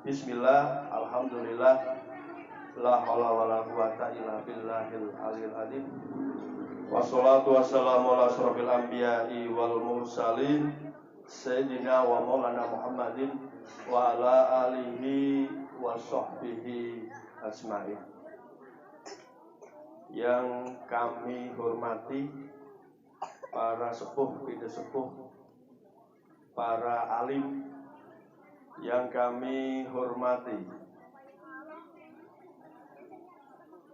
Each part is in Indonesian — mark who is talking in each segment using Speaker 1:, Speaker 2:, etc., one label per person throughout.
Speaker 1: Bismillah, alhamdulillah, la haula wala quwata illa billahil aliyil azim. Wassalatu wassalamu ala asyrofil anbiya'i wal mursalin Sayyidina wa maulana Muhammadin wa ala alihi wa sahbihi ajma'in. Yang kami hormati para sepuh, tidak sepuh, para alim, yang kami hormati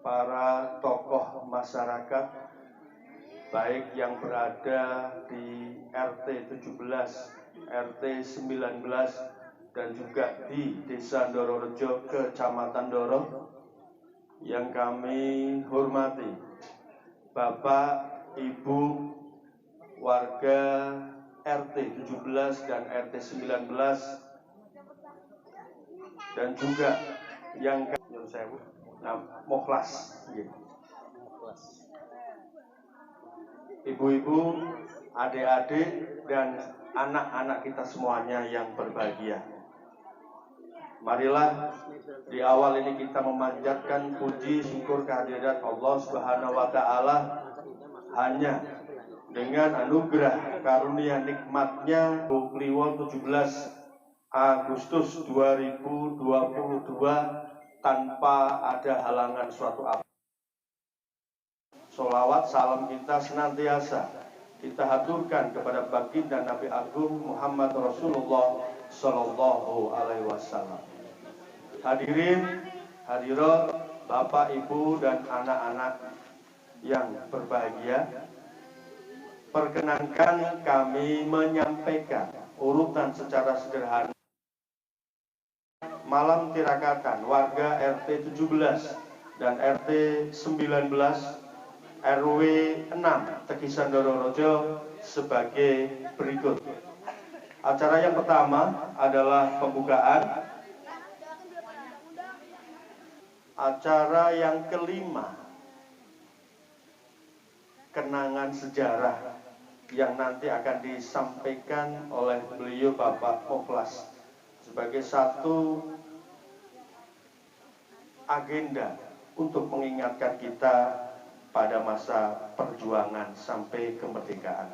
Speaker 1: para tokoh masyarakat, baik yang berada di RT 17, RT 19, dan juga di Desa Ndororejo, Kecamatan Ndoro, yang kami hormati Bapak, Ibu, warga RT 17 dan RT 19, dan juga yang Mokhlas, ibu-ibu, adik-adik, dan anak-anak kita semuanya yang berbahagia. Marilah di awal ini kita memanjatkan puji syukur kehadirat Allah Subhanahu wa Ta'ala. Hanya dengan anugerah karunia nikmatnya 17 Agustus 2022 tanpa ada halangan suatu apa. Sholawat salam kita senantiasa kita haturkan kepada baginda Nabi Agung Muhammad Rasulullah Sallallahu Alaihi Wasallam. Hadirin, hadirat, Bapak, Ibu, dan anak-anak yang berbahagia, perkenankan kami menyampaikan urutan secara sederhana malam tirakatan warga RT 17 dan RT 19 RW 6 Tegisan Ndororejo sebagai berikut. Acara yang pertama adalah pembukaan. Acara yang kelima, kenangan sejarah yang nanti akan disampaikan oleh beliau Bapak Mokhlas sebagai satu agenda untuk mengingatkan kita pada masa perjuangan sampai kemerdekaan.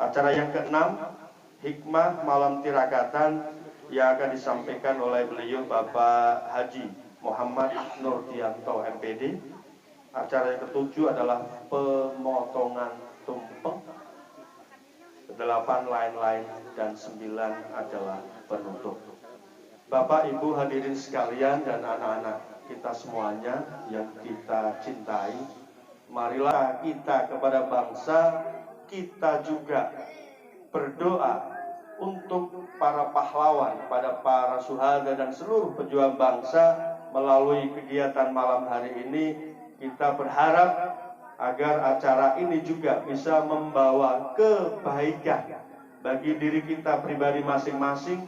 Speaker 1: Acara yang keenam, hikmah malam tirakatan yang akan disampaikan oleh beliau Bapak Haji Muhammad Nurdianto MPD. Acara yang ketujuh adalah pemotongan tumpeng, 8 lain-lain, dan 9 adalah penutup. Bapak, Ibu, hadirin sekalian, dan anak-anak kita semuanya yang kita cintai, marilah kita kepada bangsa, kita juga berdoa untuk para pahlawan, pada para syuhada dan seluruh pejuang bangsa. Melalui kegiatan malam hari ini, kita berharap agar acara ini juga bisa membawa kebaikan bagi diri kita pribadi masing-masing.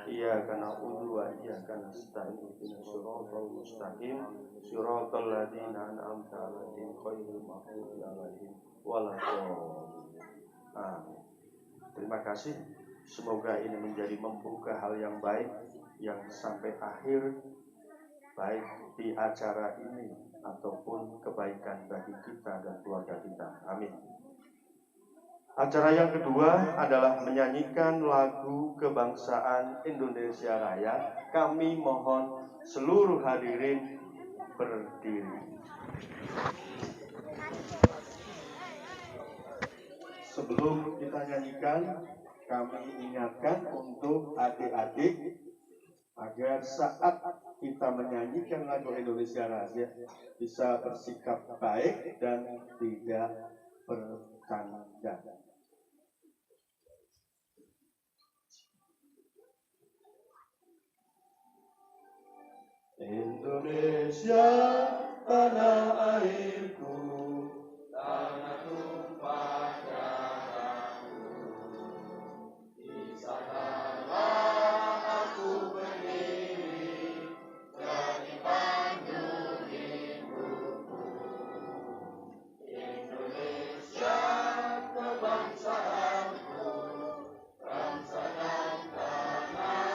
Speaker 1: Iya karena wa iyyaka nasta'in ihdinas siratal mustaqim siratal ladzina an'amta 'alaihim ghairil maghdubi 'alaihim waladdallin. Terima kasih. Semoga ini menjadi membuka hal yang baik yang sampai akhir, baik di acara ini ataupun kebaikan bagi kita dan keluarga kita. Amin. Acara yang kedua adalah menyanyikan lagu kebangsaan Indonesia Raya. Kami mohon seluruh hadirin berdiri. Sebelum kita nyanyikan, kami ingatkan untuk adik-adik agar saat kita menyanyikan lagu Indonesia Raya bisa bersikap baik dan tidak bercanda. Indonesia tanah airku, tanah tumpah darahku, di sanalah aku berdiri, jadi pandu hidupku. Indonesia kebangsaanku, bangsa dan tanah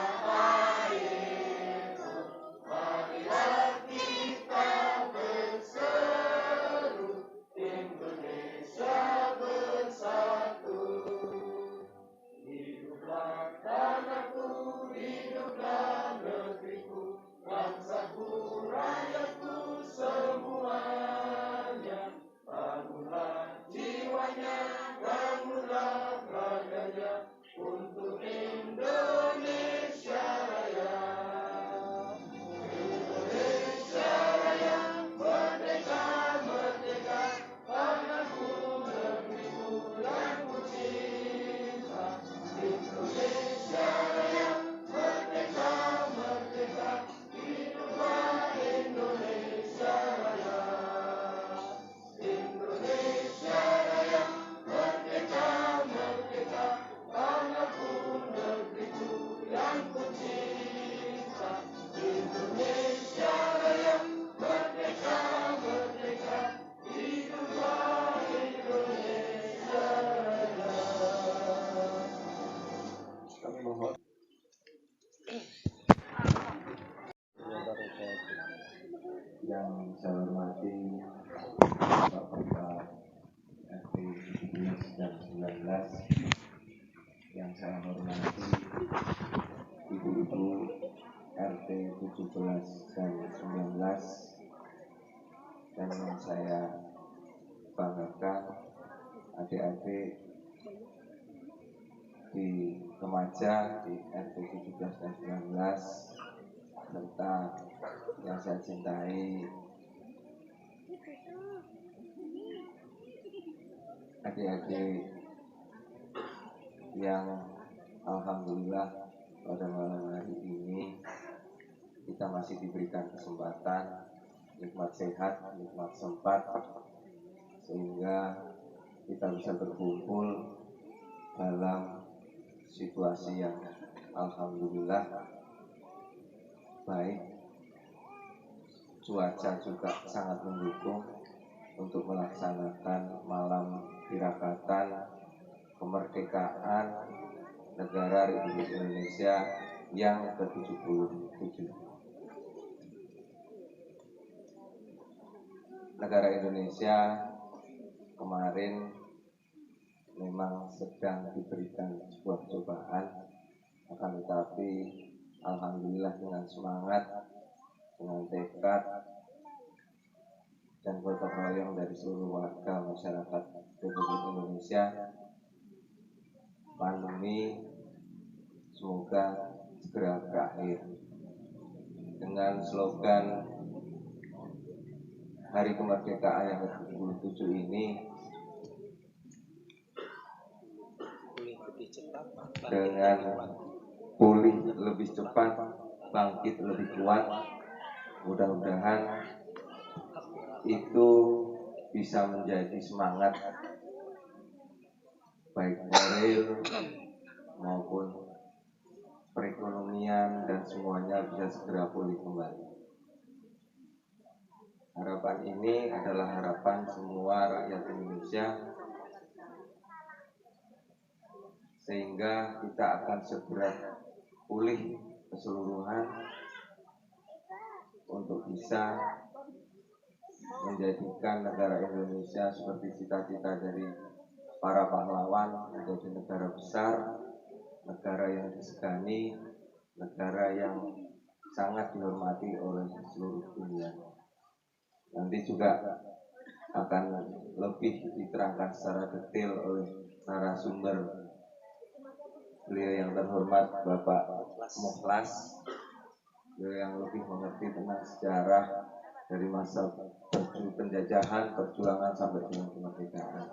Speaker 2: Yang saya hormati Bapak-Bapak RT 17 dan 19, yang saya hormati Ibu-Ibu RT 17 dan 19, dan yang saya banggakan adik-adik di remaja di RT 17 dan 19, serta yang saya cintai adik-adik yang alhamdulillah pada malam hari ini kita masih diberikan kesempatan, nikmat sehat, nikmat sempat, sehingga kita bisa berkumpul dalam situasi yang alhamdulillah baik. Cuaca juga sangat mendukung untuk melaksanakan malam tirakatan kemerdekaan negara Republik Indonesia yang ke-77. Negara Indonesia kemarin memang sedang diberikan sebuah cobaan, akan tetapi alhamdulillah dengan semangat, dengan tekad dan gotong royong dari seluruh warga masyarakat Republik Indonesia, pandemi semoga segera berakhir. Dengan slogan Hari Kemerdekaan yang ke-77 ini, dengan pulih lebih cepat, bangkit lebih kuat, mudah-mudahan itu bisa menjadi semangat baik moral maupun perekonomian, dan semuanya bisa segera pulih kembali. Harapan ini adalah harapan semua rakyat Indonesia, sehingga kita akan segera pulih keseluruhan untuk bisa menjadikan negara Indonesia seperti cita-cita dari para pahlawan, menjadi negara besar, negara yang disegani, negara yang sangat dihormati oleh seluruh dunia. Nanti juga akan lebih diterangkan secara detail oleh narasumber beliau yang terhormat Bapak Mukhlas, beliau yang lebih mengerti tentang sejarah dari masa penjajahan, perjuangan sampai dengan kemerdekaan.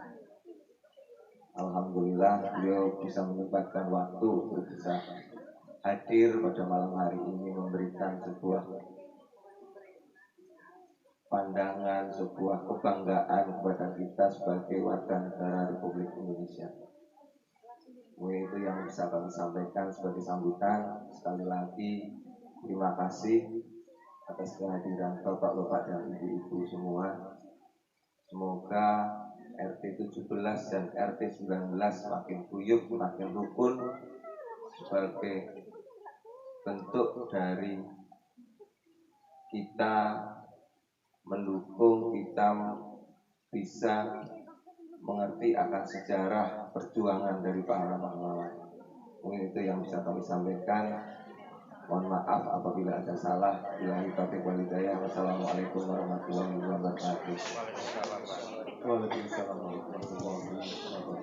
Speaker 2: Alhamdulillah beliau bisa menyempatkan waktu untuk bisa hadir pada malam hari ini, memberikan sebuah pandangan, sebuah kebanggaan kepada kita sebagai warga negara Republik Indonesia. Mungkin itu yang bisa kami sampaikan sebagai sambutan. Sekali lagi terima kasih atas kehadiran bapak-bapak dan ibu-ibu semua. Semoga RT 17 dan RT 19 makin guyup, makin rukun, sebagai bentuk dari kita mendukung, kita bisa mengerti akan sejarah perjuangan dari para pahlawan. Mungkin itu yang bisa kami sampaikan. Mohon maaf apabila ada salah. Billahi taufiq wal hidayah. Wassalamualaikum warahmatullahi wabarakatuh.
Speaker 1: Waalaikumsalam warahmatullahi wabarakatuh.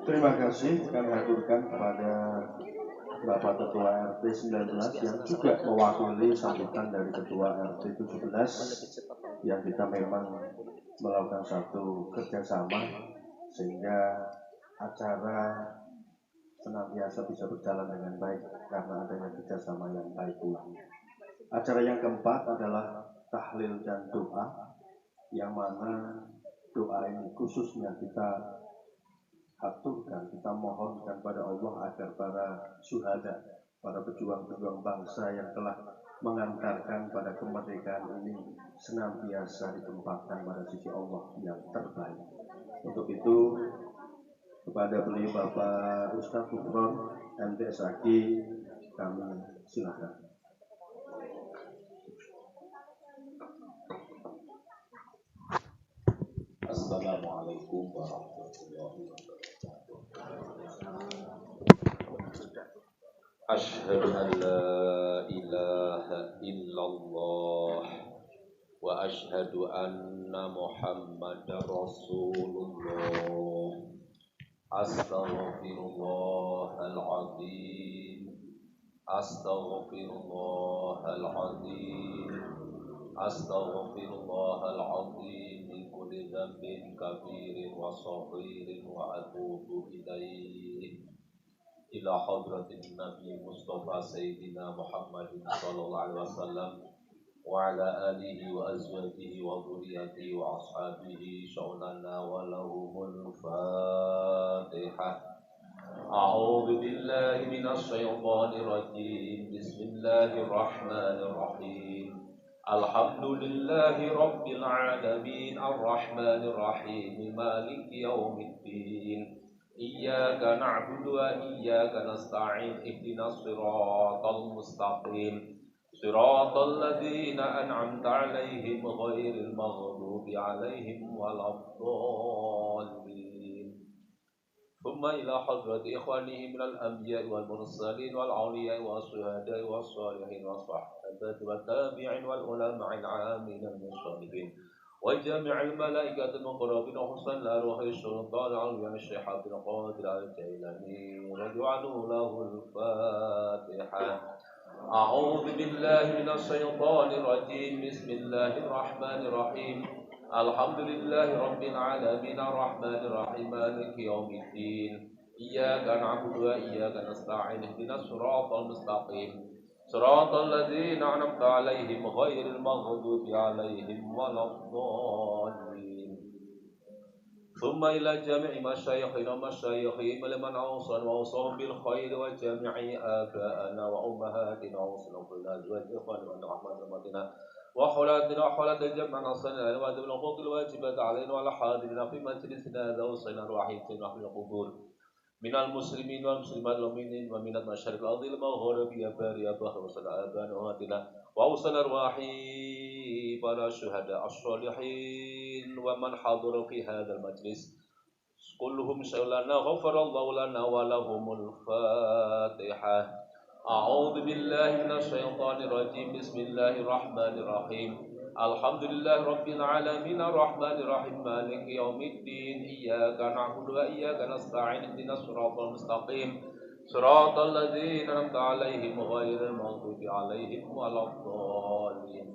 Speaker 1: Terima kasih kami haturkan kepada Bapak Ketua RT 19 yang juga mewakili sambutan dari Ketua RT 17, yang kita memang melakukan satu kerjasama sehingga acara senantiasa bisa berjalan dengan baik karena adanya kerjasama yang baik pula. Acara yang keempat adalah tahlil dan doa, yang mana doa ini khususnya kita aturkan, kita mohonkan pada Allah agar para syuhada, para pejuang-pejuang bangsa yang telah mengantarkan pada kemerdekaan ini senantiasa ditempatkan pada sisi Allah yang terbaik. Untuk itu Kepada beliau Bapak Ustadz Gufron MTS Aki, kami silakan.
Speaker 3: Assalamualaikum warahmatullahi wabarakatuh. Asyhadu an la ilaha illallah wa asyhadu anna Muhammadar Rasulullah. Astaghfirullahaladzim. Astaghfirullahaladzim. Astaghfirullahaladzim min kulli dzambin kabirin wa saghirin wa atubu ilaihi ila hadratin Nabi Mustafa Sayyidina Muhammadin sallallahu alaihi wasallam wa ala alihi wa azwajihi wa dhurriyyatihi wa ashabihi sya'unana wa lahumul Fatihah. A'udzu billahi minasy syaithanir rajim. Bismillahirrahmanirrahim. Alhamdulillahi rabbil alamin arrahmanir rahim maliki yaumiddin. Iyyaka na'budu wa iyyaka nasta'in ihdinas siratal mustaqim siratal ladzina an'amta 'alaihim ghairil maghdubi 'alaihim waladdallin. Thumma ila hadrati ikhwanihi minal anbiya'i wal mursalin wal awliya'i was syuhada'i was shalihin was sahabati wat tabi'in wal ulama'il 'amin al mushrikin وجميع الملائكة المقربين وحسن الأرواح السلطان على الشيخ عبد القادر الجيلاني رضوانه له الفاتحة. أعوذ بالله من الشيطان الرجيم. بسم الله الرحمن الرحيم. الحمد لله رب العالمين الرحمن الرحيم مالك يوم الدين. إياك نعبد وإياك نستعين اهدنا الصراط المستقيم صراط الذين أنعمت عليهم غير المغضوب عليهم ولا الضالين. ثم إلى جميع مشايخنا ومشايخهم لمن أوصل وأوصاهم بالخير وجميع آبائنا وأمهاتنا وأوصلهم بالأزواج إخواننا ورحمة رحمتنا وحولاتنا وحولات الجمع نصرنا وأدب الحقوق الواجبات علينا وعلى حاضرنا في مجلسنا هذا وصينا الوحيد في القبور من المسلمين والمسلمات والمؤمنين ومن المشارق الأرض المغرب يا بار يا بحر وصل آبانا وهاتنا وأوصل أرواحي para الشهداء الصالحين ومن حضر في هذا المجلس كلهم شغلنا غفر الله لنا ولهم الفاتحة. أعوذ بالله من الشيطان الرجيم. بسم الله الرحمن الرحيم. الحمد لله رب العالمين الرحمن الرحيم مالك يوم الدين. إياك نعبد وإياك نستعين اهدنا الصراط المستقيم صراط الذين أنعمت عليهم غير المغضوب عليهم ولا الضالين.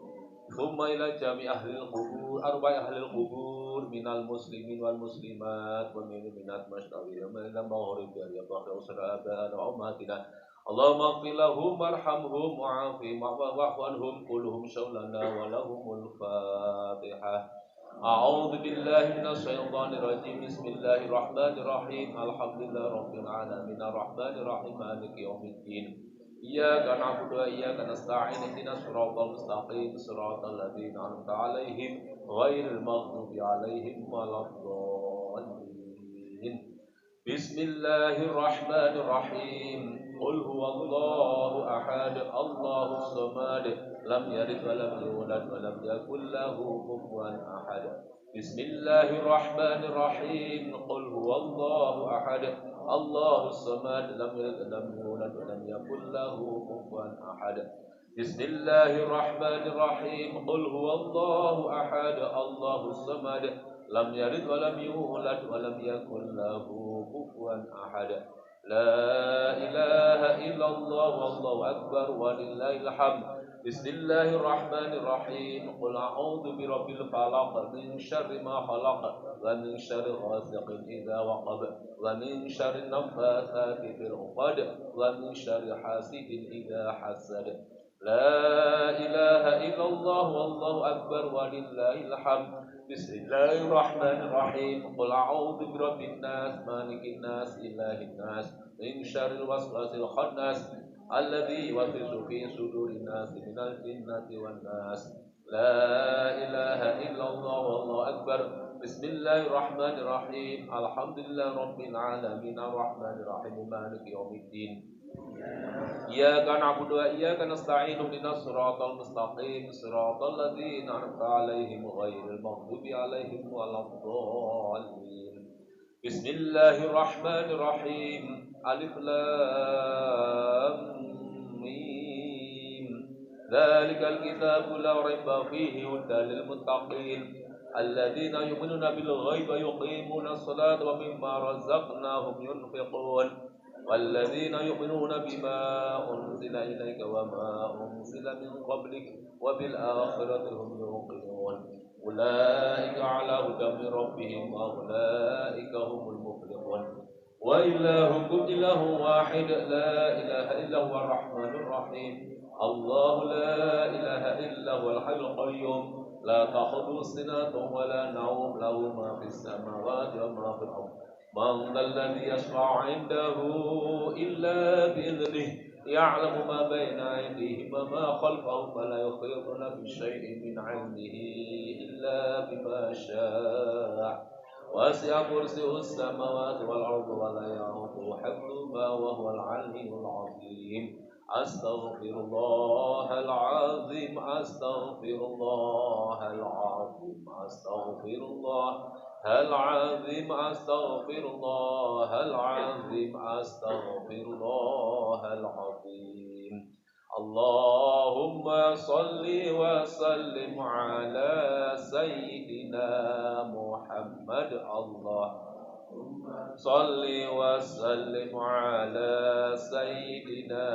Speaker 3: ثم إلى جميع أهل القبور أربع أهل القبور من المسلمين والمسلمات والمؤمنات مشتغلين من المغرب يا بحر وصل آبائنا وأمهاتنا اللهم اغفر لهم وارحمهم وعافهم واعف عنهم كلهم شغلنا ولهم الفاتحة. أعوذ بالله من الشيطان الرجيم. بسم الله الرحمن الرحيم. الحمد لله رب العالمين الرحمن الرحيم مالك يوم الدين. إياك نعبد وإياك نستعين اهدنا الصراط المستقيم صراط الذين أنعمت عليهم غير المغضوب عليهم ولا الضالين. بسم الله الرحمن الرحيم. قل هو الله أحد الله الصمد لم يلد ولم يولد ولم يكن له كفوا أحد. بسم الله الرحمن الرحيم. قل هو الله أحد الله الصمد لم يلد ولم يولد ولم يكن له كفوا أحد. بسم الله الرحمن الرحيم. قل هو الله أحد الله الصمد لم يلد ولم يولد ولم يكن له كفوا أحد. لا إله إلا الله والله أكبر ولله الحمد. بسم الله الرحمن الرحيم. قل أعوذ برب الفلق من شر ما خلق ومن شر غاسق إذا وقب ومن شر النفاثات في العقد ومن شر حاسد إذا حسد. لا إله إلا الله والله أكبر ولله الحمد. بسم الله الرحمن الرحيم. قل أعوذ برب الناس مالك الناس إله الناس من شر الوسواس الخناس الذي يوسوس في صدور الناس من الجنة والناس. لا إله إلا الله والله أكبر. بسم الله الرحمن الرحيم الحمد لله رب العالمين الرحمن الرحيم مالك يوم الدين إياك نعبد وإياك نستعين اهدنا الصراط المستقيم صراط الذين أنعمت عليهم غير المغضوب عليهم ولا الضالين بسم الله الرحمن الرحيم ألف لام ميم ذلك الكتاب لا ريب فيه هدى للمتقين الذين يؤمنون بالغيب ويقيمون الصلاة ومما رزقناهم ينفقون والذين يؤمنون بما أنزل إليك وما أنزل من قبلك وبالآخرة هم يوقنون أولئك على هدى من ربهم وأولئك هم المفلحون وإلهكم إله واحد لا إله إلا هو الرحمن الرحيم الله لا إله إلا هو الحي القيوم لا تأخذه سنة ولا نوم له ما في السماوات وما في الأرض من ذا الذي يشفع عنده إلا بإذنه يعلم ما بين أيديهم وما خلفهم ولا يحيطون بشيء من علمه إلا بما شاء وسع كرسيه السماوات والأرض ولا يعوده حفظهما وهو العلي العظيم أستغفر الله العظيم أستغفر الله العظيم أستغفر الله العظيم أستغفر الله العظيم أستغفر الله العظيم اللهم صل وسلم على سيدنا محمد اللهم صل وسلم على سيدنا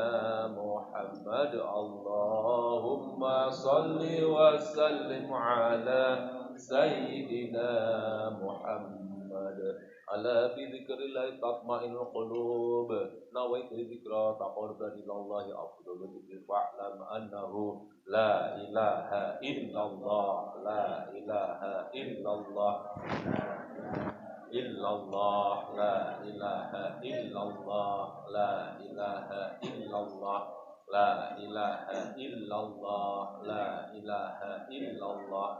Speaker 3: محمد اللهم صل وسلم على سيدنا محمد ألا بذكر الله تطمئن القلوب نويت ذكرى تقربا إلى الله أفضل ذكر فاعلم أنه لا إله إلا الله لا إله إلا الله إلا الله لا إله إلا الله لا إله إلا الله لا إله إلا الله لا إله إلا الله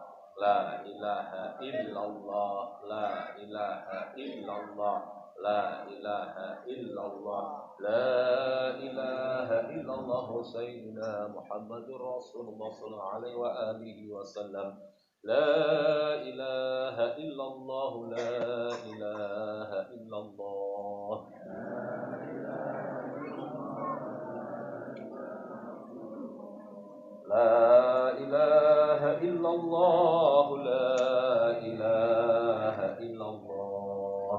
Speaker 3: لا إله إلا الله لا إله إلا الله لا إله إلا الله لا إله إلا الله سيدنا محمد رسول الله صلى الله عليه وآله وسلم لا إله إلا الله لا إله إلا الله لا إله إلا الله لا إله إلا الله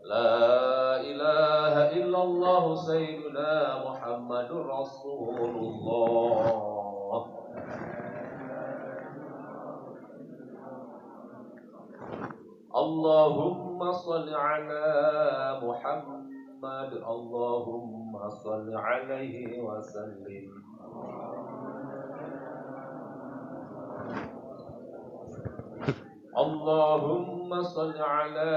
Speaker 3: لا إله إلا الله سيدنا محمد رسول الله اللهم صل على محمد اللهم صل عليه وسلم اللهم صل على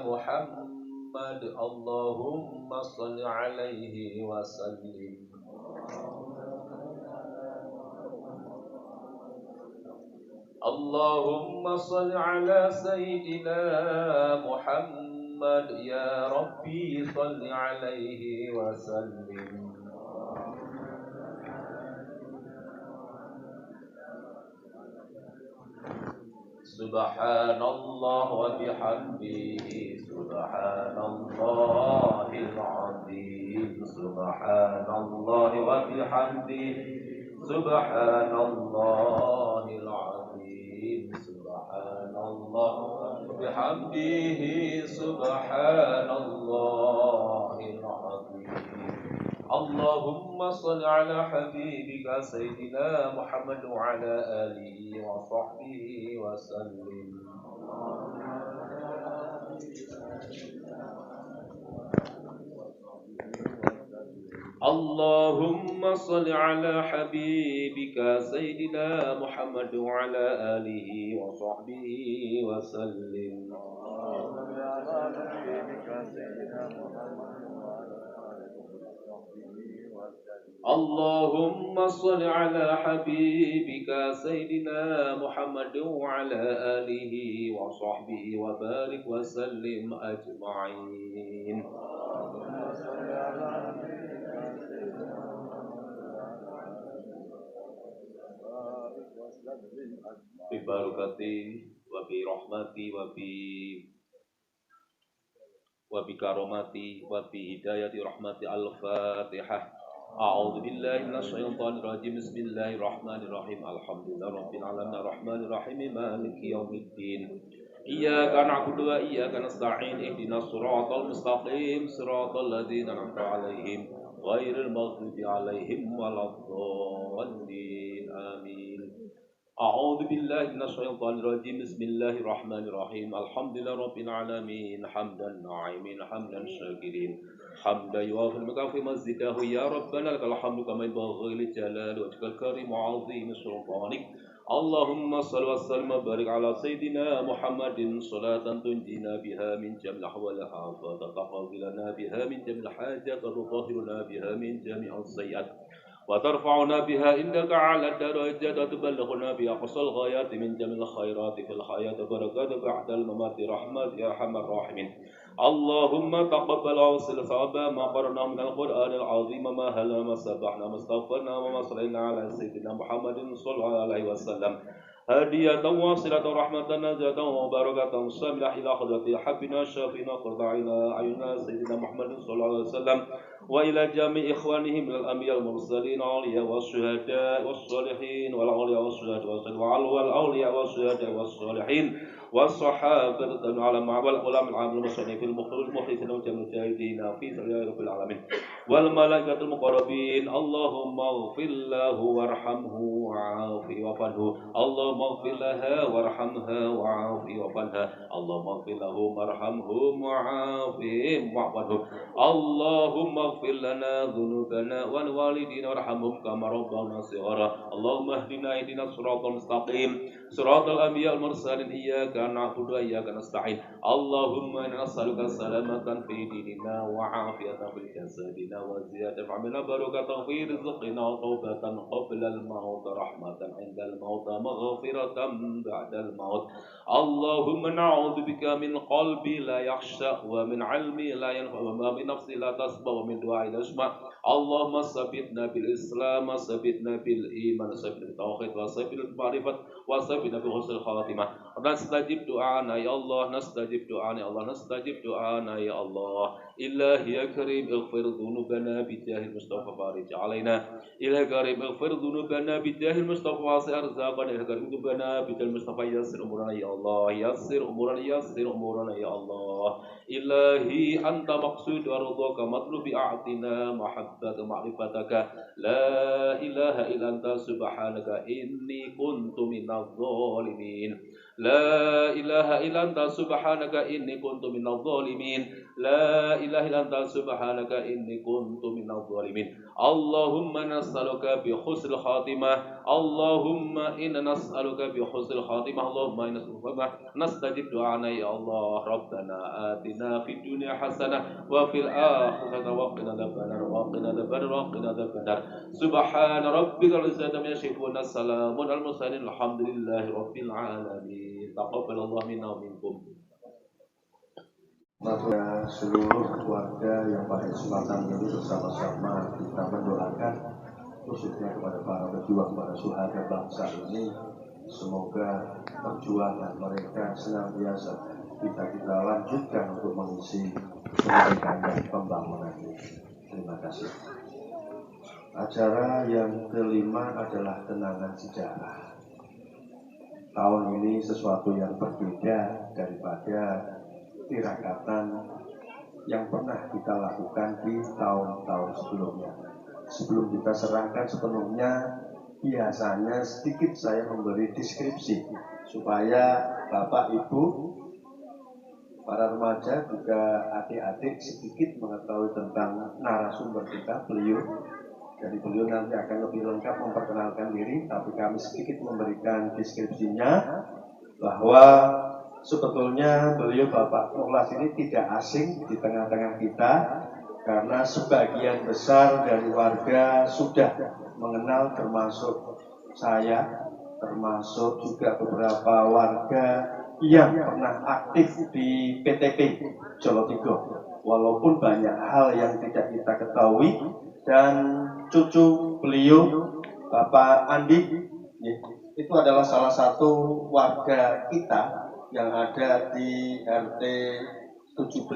Speaker 3: محمد اللهم صل عليه وسلم اللهم صل على سيدنا محمد يا ربي صل عليه وسلم سبحان الله وبحمده سبحان الله العظيم سبحان الله وبحمده سبحان الله العظيم سبحان الله وبحمده سبحان الله العظيم اللهم صل على حبيبك سيدنا محمد وعلى آله وصحبه وسلم اللهم صل على حبيبك سيدنا محمد وعلى آله وصحبه وسلم اللهم صل على حبيبك سيدنا محمد وعلى آله وصحبه وبارك وسلم أجمعين. Bibarakati wa bi rahmati wa bi karomati wa bi hidayati rahmati al-Fatihah. A'udzu billahi minasyaitonir rajim. Bismillahirrahmanirrahim. Alhamdulillahirabbil alamin arrahmanir rahim maliki yaumiddin. Iyyaka na'budu wa iyyaka nasta'in. Ihdinas siratal mustaqim. Siratal ladzina an'amta 'alaihim ghairil maghdubi 'alaihim waladdallin. Amin. أعوذ بالله من الشيطان الرجيم. بسم الله الرحمن الرحيم. الحمد لله رب العالمين حمدا ناعمين حمدا شاكرين حمدا يوافي المكافئ مزيده يا ربنا لك الحمد كما ينبغي لجلال وجهك الكريم وعظيم سلطانك. اللهم صل وسلم وبارك على سيدنا محمد صلاة تنجينا بها من جميع الأحوال والآفات وتقضي لنا بها من جميع الحاجات وتطهرنا بها من جميع السيئات وترفعنا بها عندك على الدرجات وتبلغنا بها أقصى الغايات من جميع الخيرات في الحياة وبركات بعد الممات رحمة يا أرحم الراحمين. اللهم تقبل وصل ثواب ما قرأناه من القرآن العظيم ما هل ما سبحنا ما استغفرنا وما صلينا على سيدنا محمد صلى الله عليه وسلم هدية واصلة رحمة نازلة وبركة صاملة إلى حضرة حبنا شافينا قرة عينا سيدنا محمد صلى الله عليه وسلم وإلى جميع إخوانه من الأنبياء المرسلين والأولياء والشهداء والصالحين والأولياء والشهداء والأولياء والشهداء والصالحين والصحابة والعلماء العاملين المصنفين المخلصين والمجاهدين في سبيل رب العالمين والملائكة المقربين. اللهم اغفر له وارحمه وعافه وعفه. اللهم اغفر لها وارحمها وعافه وعفها. اللهم اغفر له وارحمه وعافه وعفه. اللهم اغفر لنا ذنوبنا ولوالدينا وارحمهم كما ربنا صغارا. اللهم اهدنا الصراط المستقيم صراط الأنبياء المرسلين إياك نعبد وإياك نستعين. اللهم إنا نسألك سلامة في ديننا وعافية في جسدنا وزيادة في عملنا بركة في رزقنا وتوبة قبل الموت رحمة عند الموت مغفرة بعد الموت. اللهم نعوذ بك من قلب لا يخشى ومن علم لا ينفع ومن نفس لا تسمع ومن دعاء لا يسمع. اللهم ثبتنا بالإسلام ثبتنا بالإيمان ثبتنا بالتوحيد وثبتنا بالمعرفة وثبتنا بحسن الخاتمة. نستجب دعانا يا الله نستجب دعانا يا الله نستجب دعانا يا الله. إلهي يا كريم اغفر ذنوبنا بجاه المصطفى فارج علينا. إلهي يا كريم اغفر ذنوبنا بجاه المصطفى واسع أرزاقنا. إلهي يا كريم ذنوبنا بجاه المصطفى يسر أمورنا يا الله يسر أمورنا يسر أمورنا يا الله. إلهي أنت مقصود ورضاك مطلوب أعطنا محبة معرفتك. لا إله إلا أنت سبحانك إني كنت من الظالمين. لا إله إلا أنت سبحانك إني كنت من الظالمين. لا إله إلا أنت سبحانك إني كنت من الظالمين. اللهم نسألك بحسن الخاتمة. اللهم إنا نسألك بحسن الخاتمة. اللهم إنا نسألك نستجب دعانا يا الله. ربنا آتنا في الدنيا حسنة وفي الآخرة وقنا عذاب النار وقنا عذاب النار وقنا عذاب النار. سبحان ربك رب العزة عما يصفون السلام على المرسلين الحمد لله رب العالمين. تقبل الله منا ومنكم.
Speaker 1: Maka seluruh keluarga yang pada kesempatan ini bersama-sama kita mendoakan khususnya kepada para pejuang, para syuhada bangsa ini, semoga perjuangan mereka senantiasa kita lanjutkan untuk mengisi kebaikan dan pembangunan ini. Terima kasih. Acara yang kelima adalah kenangan sejarah. Tahun ini sesuatu yang berbeda daripada tirakatan yang pernah kita lakukan di tahun-tahun sebelumnya. Sebelum kita serahkan sepenuhnya, biasanya sedikit saya memberi deskripsi supaya Bapak Ibu, para remaja juga adik-adik sedikit mengetahui tentang narasumber kita, beliau. Jadi beliau nanti akan lebih lengkap memperkenalkan diri, tapi kami sedikit memberikan deskripsinya bahwa sebetulnya beliau Bapak Mukhlas ini tidak asing di tengah-tengah kita karena sebagian besar dari warga sudah mengenal, termasuk saya, termasuk juga beberapa warga yang pernah aktif di PTP Jolotigo. Walaupun banyak hal yang tidak kita ketahui, dan cucu beliau Bapak Andi itu adalah salah satu warga kita yang ada di RT 17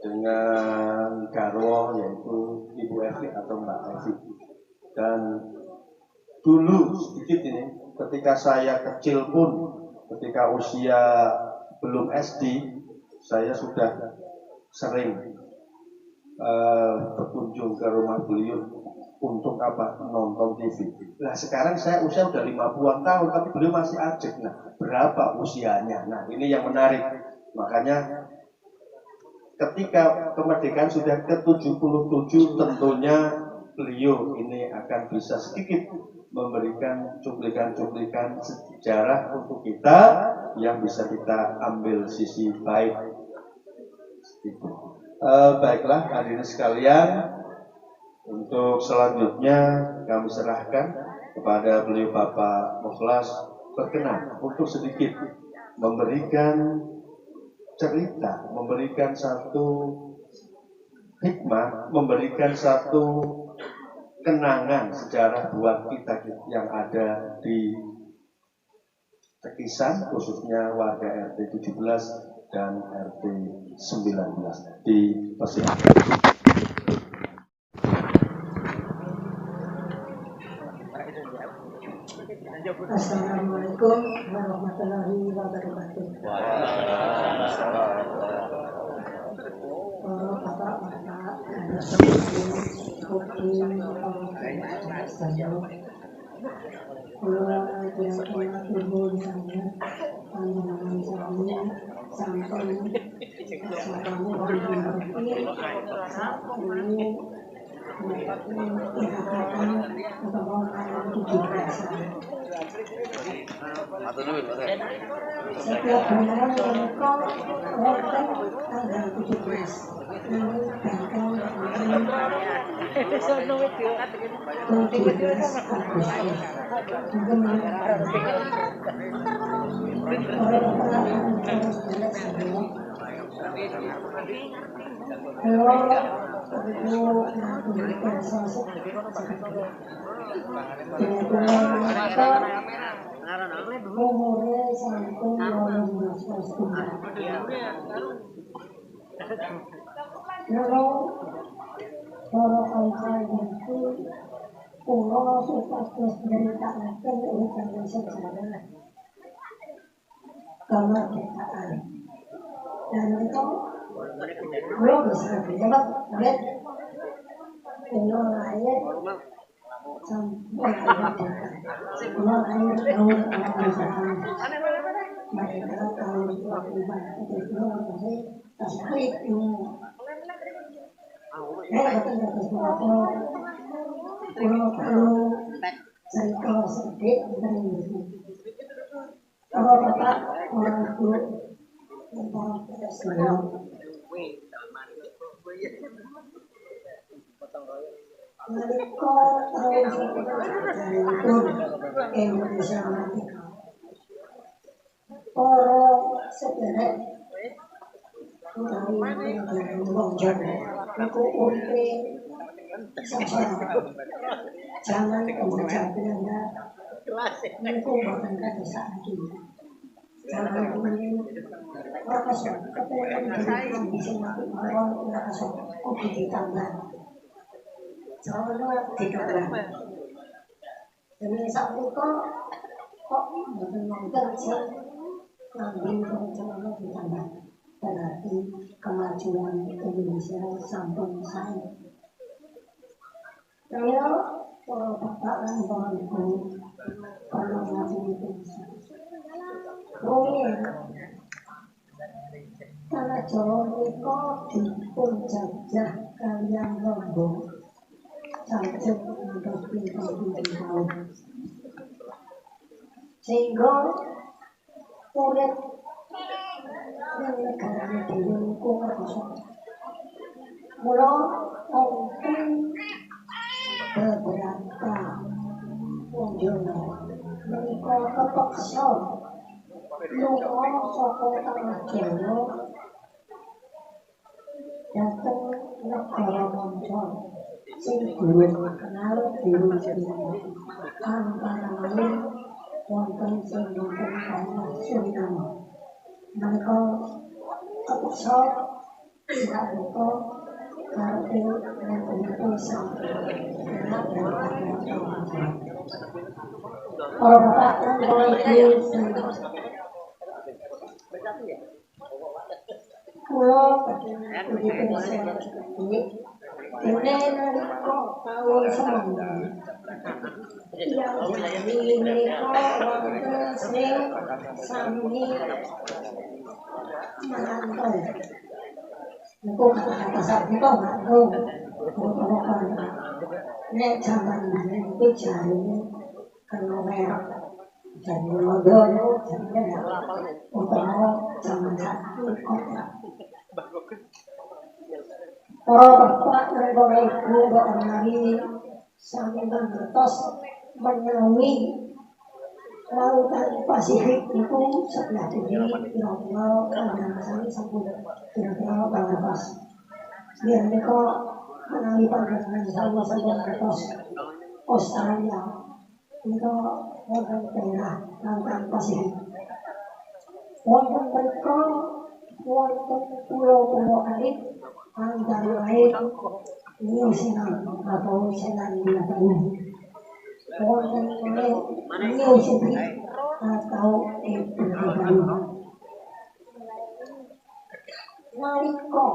Speaker 1: dengan garwo, yaitu Ibu Evi atau Mbak Evi. Dan dulu sedikit ini, ketika saya kecil pun, ketika usia belum SD, saya sudah sering berkunjung ke rumah beliau untuk apa? Nonton TV. Nah sekarang saya usia udah 50-an tahun, tapi beliau masih ajak. Nah berapa usianya? Nah ini yang menarik. Makanya ketika kemerdekaan sudah ke-77, tentunya beliau ini akan bisa sedikit memberikan cuplikan-cuplikan sejarah untuk kita yang bisa kita ambil sisi baik. Baiklah hadirin sekalian, untuk selanjutnya kami serahkan kepada beliau Bapak Mukhlas berkenan untuk sedikit memberikan cerita, memberikan satu hikmah, memberikan satu kenangan sejarah buat kita yang ada di Tekisan, khususnya warga RT 17 dan RT 19. Dipersilakan.
Speaker 4: Assalamualaikum warahmatullahi wabarakatuh. Bapak-bapak, setiap bulan mereka wortel tanggal 17, namun bahkan 17 Agustus mungkin umurnya sampai 18 tahun. Kalau para kancah itu pulau supados menceritakan urusan sejarah kemerdekaan, dan itu belum bisa dijawab oleh pulau lain sampai kemerdekaan. Pulau lain tahun 48, mereka tahun 45 itu masih tersalib. Pulau perlu cerita sedikit dari itu. Kalau Bapak orang tua tentang sebelum mereka tahun 1945 Indonesia merdeka. Orang sederek dari Wong Jawa itu urip zaman penjajah Belanda itu bahkan kata saat ini zaman ini profesor kepengen jadi bisa mati orang profesor kopi ditambah soalnya ditambah jadi saat itu kok benar-benar sih ngambil rencana ditambah, berarti kemajuan Indonesia sampun sae. Saya para bapak dan para ibu perlu mengerti Rohnya tanah Jawa mereka dipun jajah kalian Lombok sampai untuk pintu-pintu tahun, sehingga kulit yang negaranya dulu kosong. Mula wonten beberapa kunjungan menika kepeksa lunga saka tanah Jawa dhateng negara manca sing durung kenal durung antara lain wonten sing wonten tanah Suriname. Menika kepeksa tidak lupa karpil dan penyelesaian para bapak dan para ibu kula begitu seperti ini nalika tahun semangga yang jadi mereka wonten sing sami merantau. Niku kata-kata sabda mantu kok nek jaman iki jarine kena merek jadi modal jadi utawa jaman satu kontrak. Bapak dan ibu hari sami mengertos menawi lautan Pasifik itu sebelah kiri kira-kira kadang sami sampun kira-kira pas. Biar mereka menawi pandangan sama mengertos Australia itu wonten daerah lautan Pasifik. Wonten mereka wonten pulau-pulau alit antara lain New Zealand atau Selandia Baru. Wonten New Zealand atau Baru. Nalika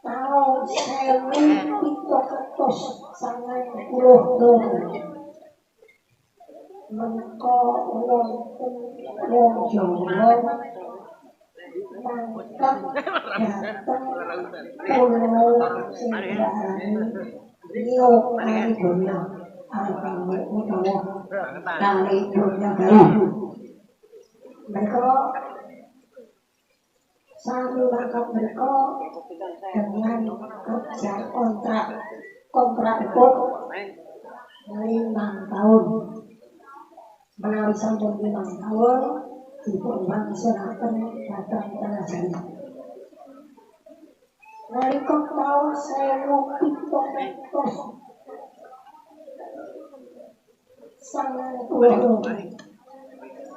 Speaker 4: tahun 1792 menika wonten wong Jawa mangkat dateng pulau sing diarani New Caledonia atau Caledonia Baru. Mereka sami mangkat mereka dengan kerja kontrak pun 5 tahun. Menawi sampun 5 tahun dipun wangsulaken dhateng tanah Jawa. Nalika taun 1790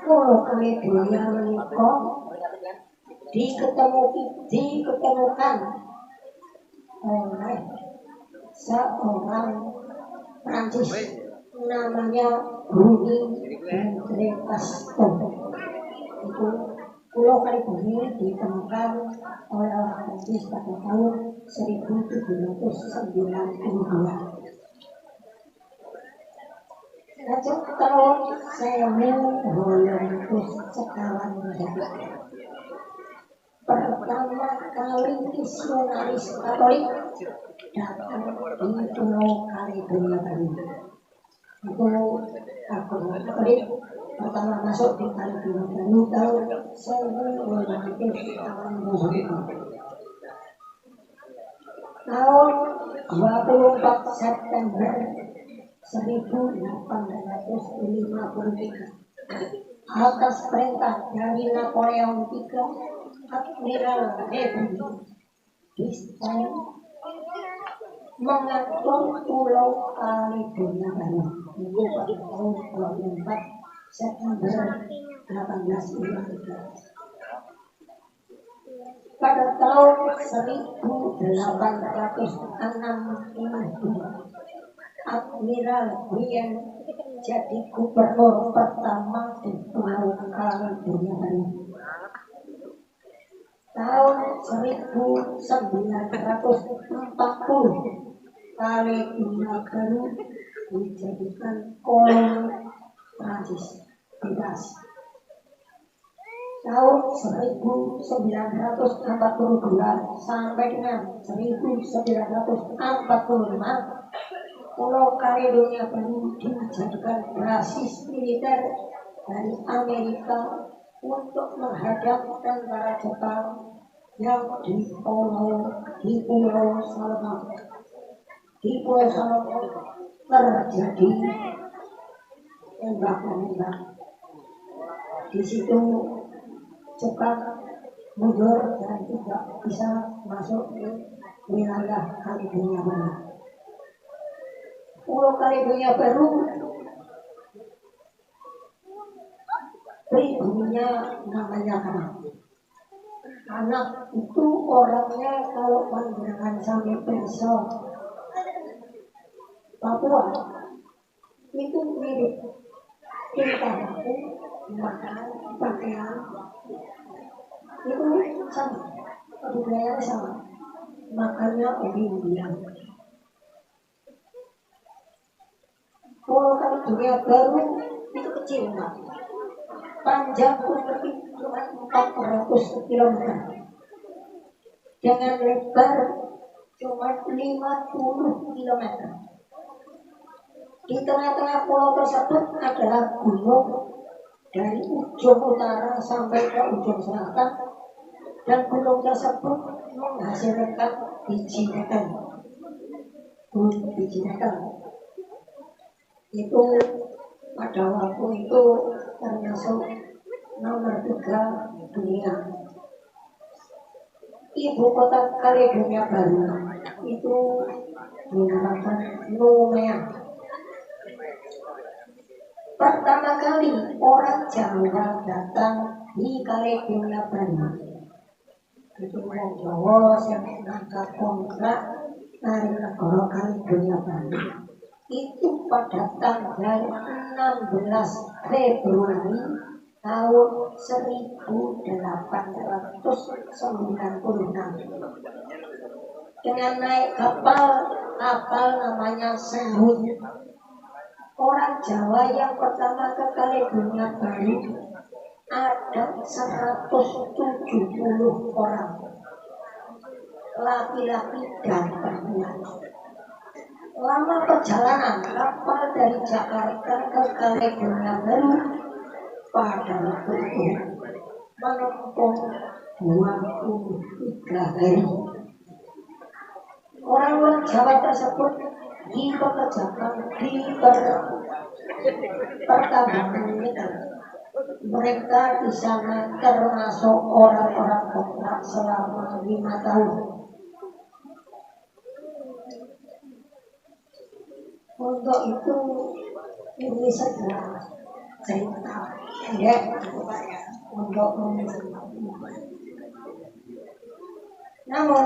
Speaker 4: Pulau Caledonia menika diketemukan oleh seorang Prancis namanya Bruni Andre Pasteur. Itu Pulau Caledonia ditemukan oleh orang Prancis pada tahun 1792. Lajeng tahun 1800 pertama kali misionaris Katolik datang di Pulau Caledonia Baru. Itu Katolik pertama masuk di Caledonia Baru tahun 1800. Tahun 24 September 1853 atas perintah dari Napoleon III, Admiral Hebron D'Estaing mengatur Pulau Caledonia Baru. Itu pada tahun 24 September 1853. Pada tahun 1862 Admiral Brian jadi gubernur pertama di Pulau Caledonia Baru. Tahun 1940 Caledonia Baru dijadikan koloni Prancis bebas. Tahun 1942 sampai dengan 1945 Pulau Caledonia Baru dijadikan basis militer dari Amerika untuk menghadang tentara Jepang yang di Pulau Salomon. Di Pulau Salomon terjadi tembak-menembak. Di situ cepat mundur dan tidak bisa masuk ke wilayah Kaledonia Baru. Pulau Kaledonia Baru pribadinya namanya Anak. Anak itu orangnya kalau pandangan sampai besok Papua itu mirip kita makan pakaian itu sama, budaya sama, makannya umbi-umbian. Pulau Kaledonia Baru itu kecil, panjang kurang lebih cuma 400 km, dengan lebar cuma 50 km. Di tengah-tengah pulau tersebut adalah gunung dari ujung utara sampai ke ujung selatan, dan gunung tersebut menghasilkan biji nikel. Biji nikel itu pada waktu itu termasuk nomor 3 dunia. Ibu kota Kaledonia Baru itu dinamakan Nouméa. Pertama kali orang Jawa datang di Kaledonia Baru itu orang Jawa yang mengangkat kontrak dari negara Kaledonia Baru itu pada tanggal 16 Februari tahun 1896 dengan naik kapal namanya Sehun. Orang Jawa yang pertama ke Kaledonia Baru ada 170 orang, laki-laki dan perempuan. Lama perjalanan kapal dari Jakarta ke Kaledonia Baru pada waktu itu menempuh 23 hari. Orang-orang Jawa tersebut dipekerjakan di pertambangan nikel. Mereka di sana termasuk orang-orang kontrak selama 5 tahun. Untuk itu ini sebuah cerita pendek untuk namun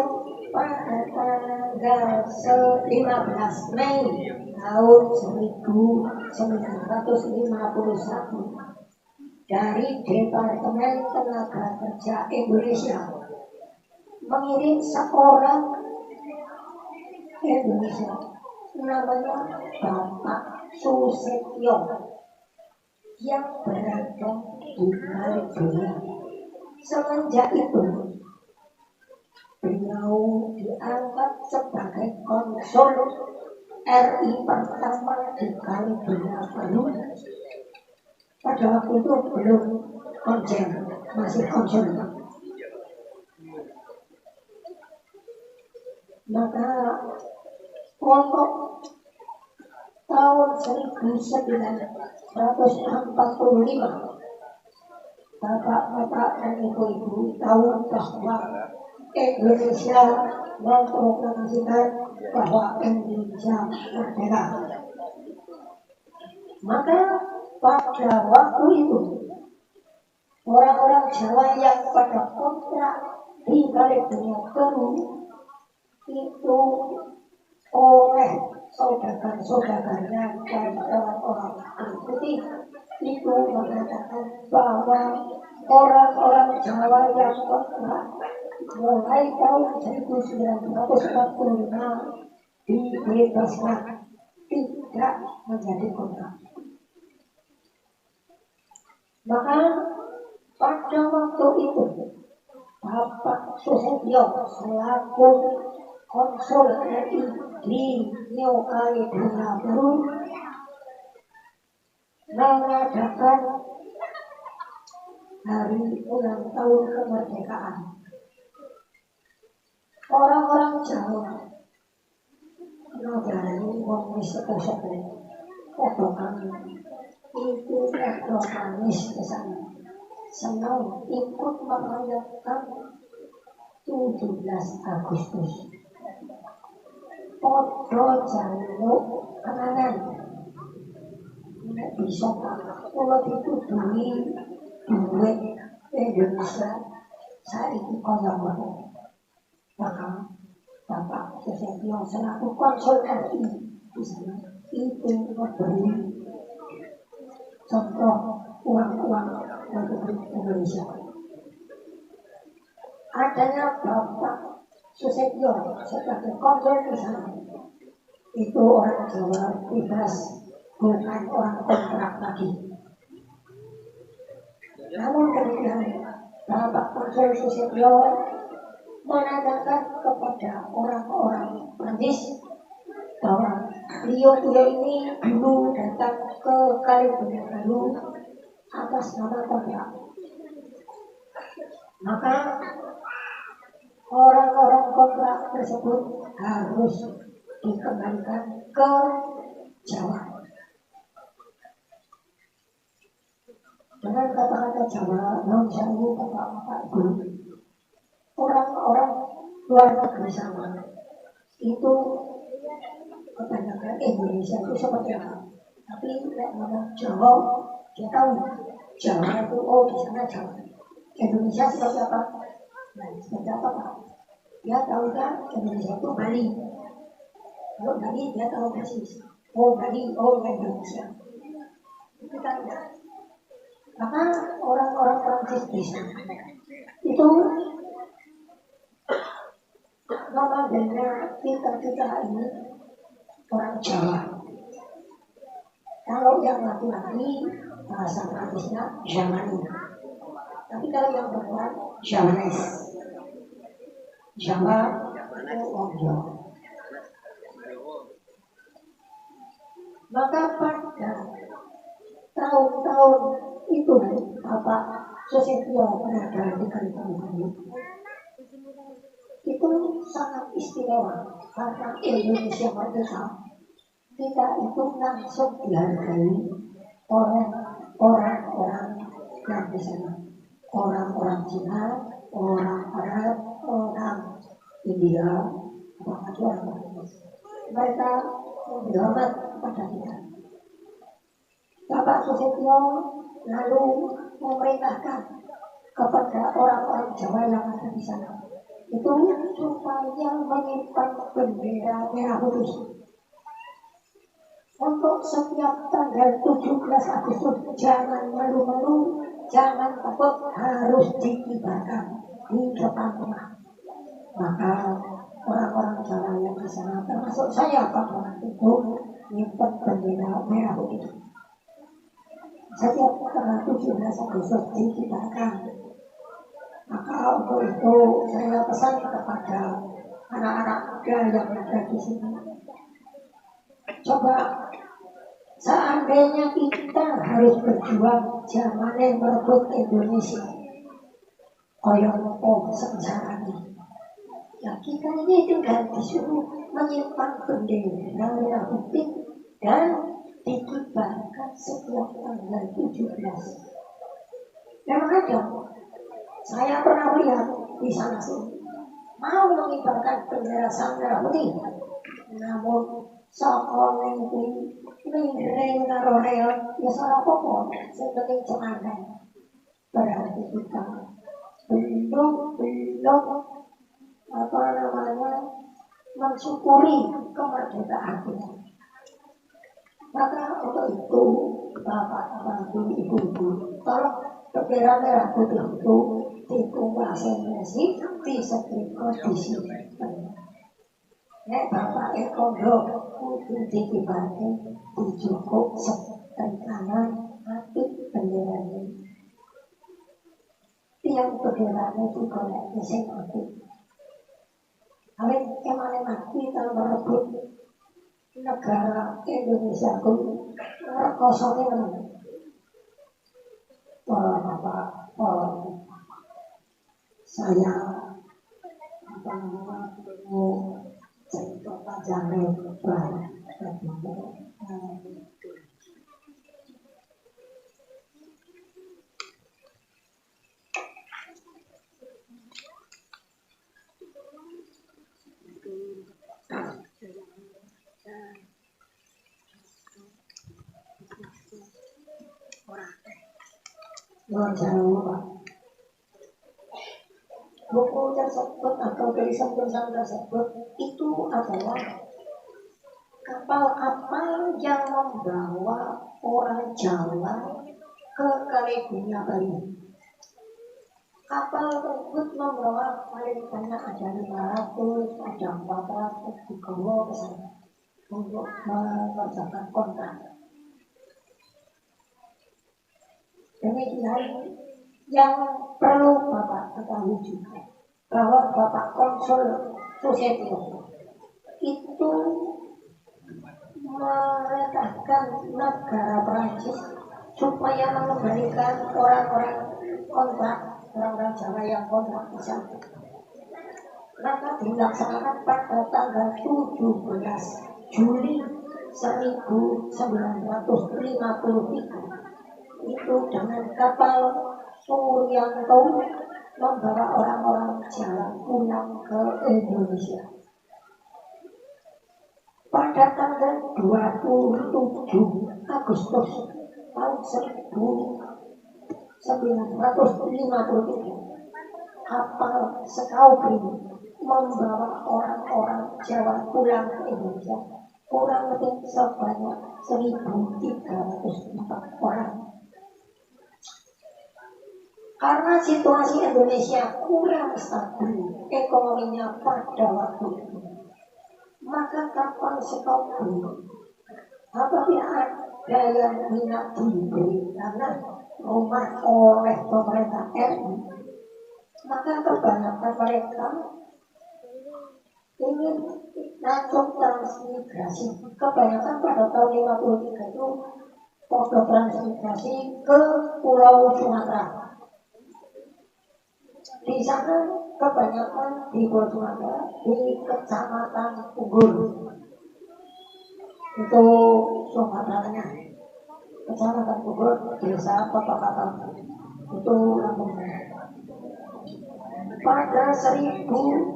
Speaker 4: pada tanggal 15 Mei tahun 1951 dari Departemen Tenaga Kerja Indonesia mengirim seorang Indonesia namanya Bapak Susetyo yang berada di Kaledonia. Semenjak itu beliau diangkat sebagai konsul RI pertama di Kaledonia Baru. Pada waktu itu belum konsul, masih konsul. Maka untuk tahun 1945 Bapak-bapak dan ibu-ibu tahu bahwa Indonesia memproklamasikan bahwa Indonesia merdeka. Maka pada waktu itu orang-orang Jawa yang pada kontrak di Kaledonia Baru itu oleh saudara-saudaranya dan orang-orang putih itu mengatakan bahwa orang-orang Jawa yang kontrak mulai tahun 1945 dibebaskan, tidak menjadi kontrak. Maka pada waktu itu Bapak Susetyo selaku konsul RI di New Caledonia Baru mengadakan hari ulang tahun kemerdekaan Orang-orang Jawa ngadani wong wis sepo-sepo padha kami itu padha manis kesana senang ikut merayakan 17 Agustus padha jaluk kenangan nek bisa kula ditudungi duit Indonesia saiki kaya ngono maka Bapak Susatyo selaku konsul RI di sana itu memberi contoh uang-uang Republik Indonesia. Adanya Bapak Susatyo sebagai konsul di sana itu orang Jawa bebas, bukan orang kontrak lagi. Namun kemudian Bapak konsul Susatyo menanyakan kepada orang-orang Prancis bahwa beliau ini dulu datang ke Kalimantan Baru atas nama kontrak. Maka orang-orang kontrak tersebut harus dikembalikan ke Jawa. Dengan kata-kata Jawa, non sewu bapak-bapak ibu, orang-orang luar negeri sana itu kebanyakan Indonesia itu seperti apa? Tapi tidak ngomong Jawa, dia tahu Jawa itu oh di sana Jawa. Indonesia seperti apa? Nah, seperti apa Pak? Dia tahu kan Indonesia itu Bali. Kalau Bali dia tahu persis. Oh Bali, oh Indonesia. Kita tidak. Maka orang-orang Prancis di sana itu memanggilnya kita ini orang Jawa. Kalau yang laki-laki bahasa Prancisnya Jamani. Tapi kalau yang perempuan Javanes. Jawa itu orang Jawa. Maka pada tahun-tahun itu Bapak Susatyo berada di Kalimantan itu sangat istimewa karena Indonesia merdeka. Kita itu langsung dihargai oleh orang-orang yang di sana, orang-orang Cina, orang Arab, orang India, apalagi orang mereka menghormat kepada kita. Bapak Susatyo lalu memerintahkan kepada orang-orang Jawa yang ada di sana itu supaya menyimpan bendera merah putih. Untuk setiap tanggal 17 Agustus jangan malu-malu, jangan takut, harus dikibarkan di depan rumah. Maka orang-orang Jawa yang di sana termasuk saya pada waktu itu menyimpan bendera merah putih. Setiap tanggal 17 Agustus dikibarkan. Maka untuk itu saya pesan kepada anak-anak muda yang ada di sini. Coba seandainya kita harus berjuang zamannya merebut Indonesia, koyo nopo sengsarane. Ya kita ini tinggal disuruh menyimpan bendera merah putih dan dikibarkan setiap tanggal 17. Memang ada. Saya pernah lihat di sana sini mau mengibarkan bendera merah putih, namun soal ini miring karo reot ya salah apa seperti cemangan. Berarti kita belum apa namanya mensyukuri kemerdekaan kita. Maka untuk itu bapak-bapak, ibu-ibu, tolong bendera merah putih itu dikumulasi, disetrika di sini. Nek bapak kondo kudu dikibarke dijukuk setrikanan hati bendera ini. Tiang bendera ini digolek di sing hati. Awet kemana mati kalau merebut negara Indonesia itu kosongnya teman. Para bapak, para saya apa namanya cerita panjang lebar luar Jawa. Buku tersebut atau tulisan-tulisan tersebut itu adalah kapal-kapal yang membawa orang Jawa ke Kaledonia Baru. Kapal tersebut membawa paling banyak ada 500, ada 400 dibawa ke sana untuk mengerjakan kontrak. Demikian yang perlu Bapak ketahui juga bahwa Bapak Konsul Susetio itu memerintahkan negara Perancis supaya mengembalikan orang-orang kontrak, orang-orang Jawa yang kontrak di sana. Maka dilaksanakan pada tanggal 17 Juli 1953 itu dengan kapal Suryanto membawa orang-orang Jawa pulang ke Indonesia. Pada tanggal 27 Agustus tahun 1953 kapal Sekaupri membawa orang-orang Jawa pulang ke Indonesia kurang lebih sebanyak 1.304 orang. Karena situasi Indonesia kurang stabil ekonominya pada waktu itu, maka kapal Sekaupri apabila ada yang minat diberi tanah rumah oleh pemerintah RI, maka kebanyakan mereka ingin langsung transmigrasi. Kebanyakan pada tahun 53 itu pada transmigrasi ke Pulau Sumatera. Di sana kebanyakan di Pulau Sumatera di Kecamatan Pugur, itu Sumatera Tengah. Kecamatan Pugur, desa Pepakatan, itu Lampung Tengah. Pada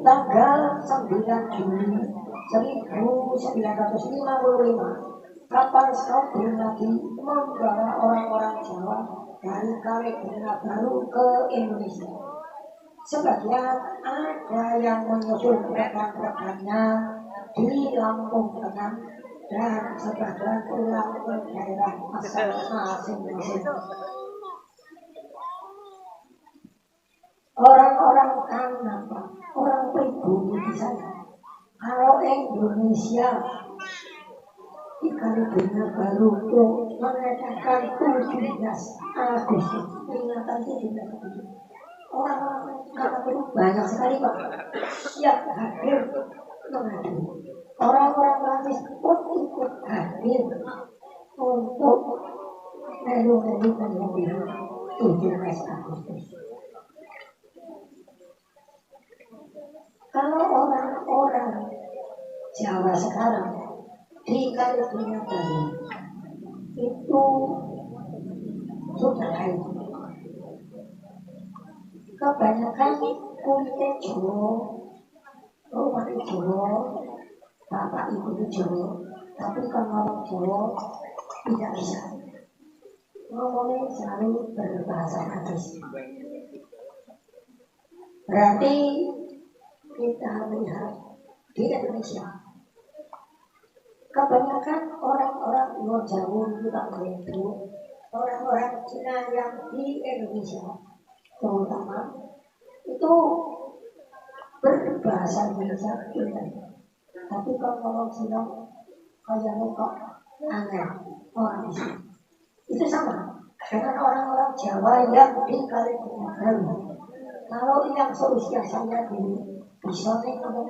Speaker 4: tanggal 9 Juli 1955 kapal Sekaupri lagi membawa orang-orang Jawa dari Kaledonia Baru ke Indonesia. Sebagian ada yang menyusul rekan-rekannya di Lampung Tengah dan sebagian pulang ke daerah asal masing-masing. Orang-orang Kanada, orang pribumi di sana, kalau Indonesia di Kaledonia Baru itu mengadakan 17 Agustus, peringatan 17 Agustus. Orang-orang Kanada itu banyak sekali Pak yang hadir menghadiri. Orang-orang Prancis pun ikut hadir untuk melu-melu menghadiri 17 Agustus. Kalau orang-orang Jawa sekarang di Kaledonia Baru itu sudah lain. Kebanyakan kulitnya Jawa, rumah Jawa, bapak ibu Jawa, tapi kalau Jawa tidak bisa. Ngomongnya selalu berbahasa Inggris. Berarti kita melihat di Indonesia kebanyakan orang-orang luar Jawa itu orang-orang Cina yang di Indonesia terutama itu berbahasa Indonesia pintar. Tapi kalau ngomong Cina kayaknya kok aneh orang di sini. Itu sama dengan orang-orang Jawa yang di Kaledonia Baru. Kalau yang seusia saya dulu bisa ngomong.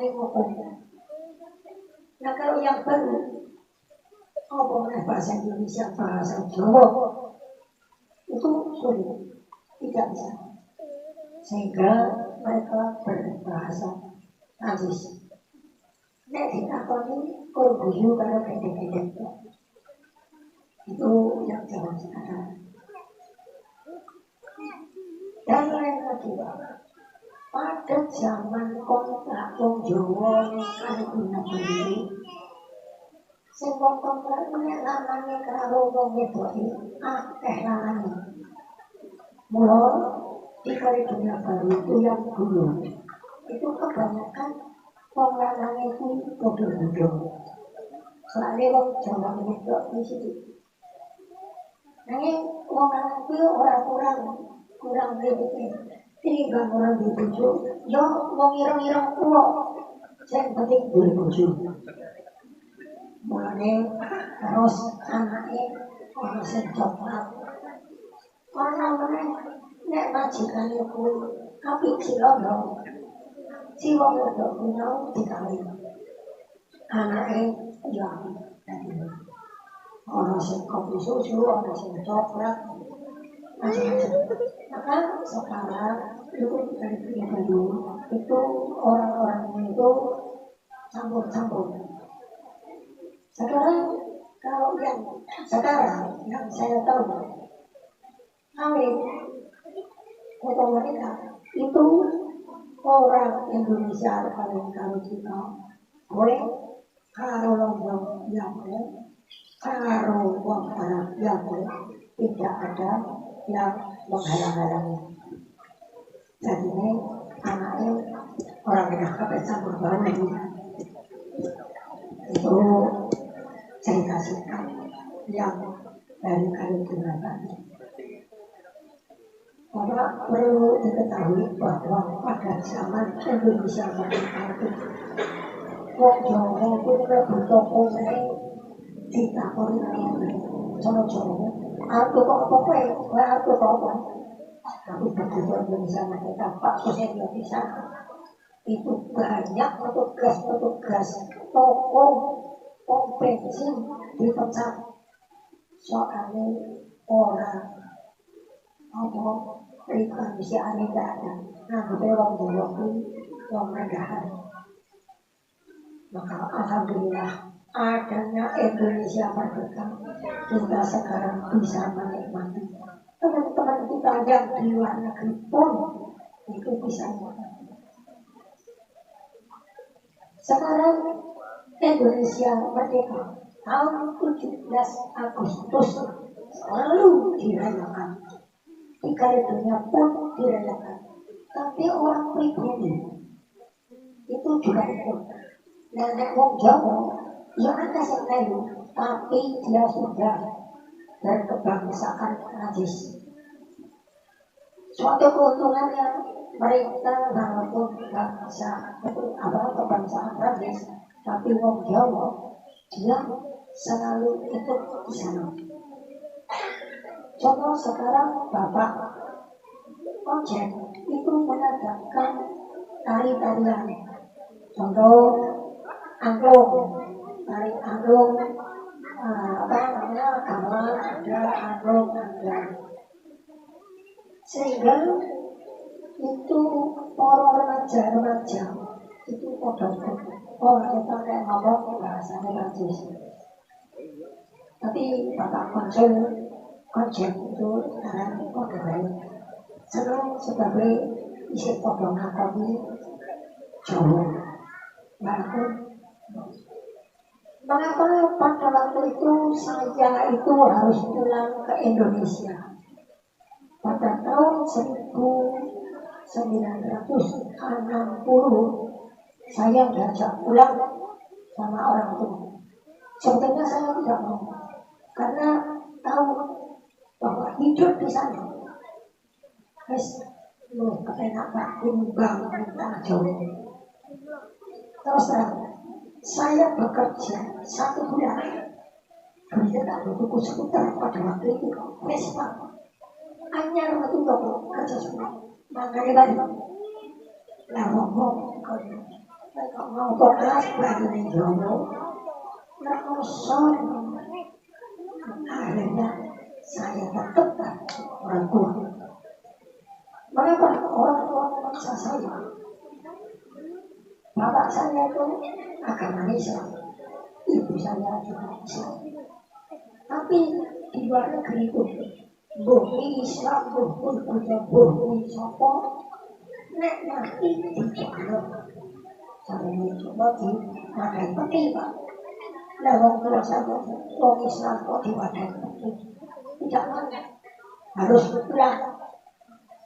Speaker 4: Nah kalau yang baru ngomongnya bahasa Indonesia, bahasa Jawa itu sulit, tidak bisa. Sehingga mereka berbahasa najis. Nek ditakoni kurbuyu kalau beda-beda itu yang zaman sekarang. Dan lain lagi, pada zaman kontrak wong Jawa kali guna beli, sing wong kontrak nek lanange karo wong wedoke akeh lanange. Mula di kali dunia baru itu yang dulu itu kebanyakan wong lanange kuwi bodho-bodho. Soale wong Jawa wedok di situ. Nanging wong lanang kuwi ora kurang lebih timbang orang di bojo, yo wong ireng-ireng tuwa, sing penting duwe bojo. Mulane terus anake ana sing coklat. Ana meneh nek majikane kuwi apik cilono. Si wong wedok kuwi dikawin. Anake yo dadi ana sing kopi susu, ana sing coklat. Maka sekarang itu dari dunia baru itu orang-orangnya itu campur-campur. Sekarang kalau yang saya tahu kawin atau wanita itu orang Indonesia kalau kita boleh karo lombok yang boleh karo wong Arab yang boleh, tidak ada yang menghalang-halangi. Jadi ini anaknya orang yang kabeh campur baur itu cerita singkat yang dari kali tadi. Bapak perlu diketahui bahwa pada zaman Indonesia merdeka itu wong Jawa itu bertoko ditakoni Jawa. Aku kok apa-apa, aku kok apa. Tapi begitu Indonesia merdeka, Pak Susilo di sana itu banyak petugas toko pom bensin dipecat. Soalnya orang apa kondisi aneh tidak ada. Nah, orang Jawa itu yang rendahan. Maka alhamdulillah adanya Indonesia merdeka, kita sekarang bisa menikmati. Teman-teman kita yang di luar negeri pun itu bisa menikmati. Sekarang Indonesia merdeka tahun 17 Agustus selalu dirayakan. Di kali dunia pun dirayakan. Tapi orang pribadi itu juga ikut. Nenek wong Jawa ya ada sekali, tapi dia sudah berkebangsaan Prancis. Suatu keuntungannya mereka walaupun bangsa kebangsaan Prancis, tapi wong Jawa dia selalu ikut di sana. Contoh sekarang Bapak Ojek itu mengadakan tari-tarian. Contoh angklung, tari angklung, gamelan ada, angklung ada. Sehingga itu para remaja itu pada kita kayak ngomong bahasanya Prancis. Tapi Bapak Ojek itu sekarang pada baik. Senang sebagai isi pada ngakoni Jawa. Mengapa pada waktu itu saya itu harus pulang ke Indonesia? Pada tahun 1960 saya diajak pulang sama orang tua. Sebetulnya saya tidak mau, karena tahu bahwa hidup di sana kepenak timbang tanah Jawa. Terus terang, saya bekerja 1 bulan. Berita tuku skuter pada waktu itu Vespa. Anyar waktu itu kerja semua. Makanya tadi, lah ngomong kalau mau kelas bagi Jawa, nggak kosong. Akhirnya saya tetap orang tua. Mengapa orang tua memaksa saya? Bapak saya itu agama Islam, ibu saya juga Islam. Tapi di luar negeri itu, bukti Islam, bukti sopo, nek mati dijaluk. Sampai coba di wadai peti Pak. Nah, wong tua saya, wong Islam kok di wadai peti? Tidak mana, harus pulang.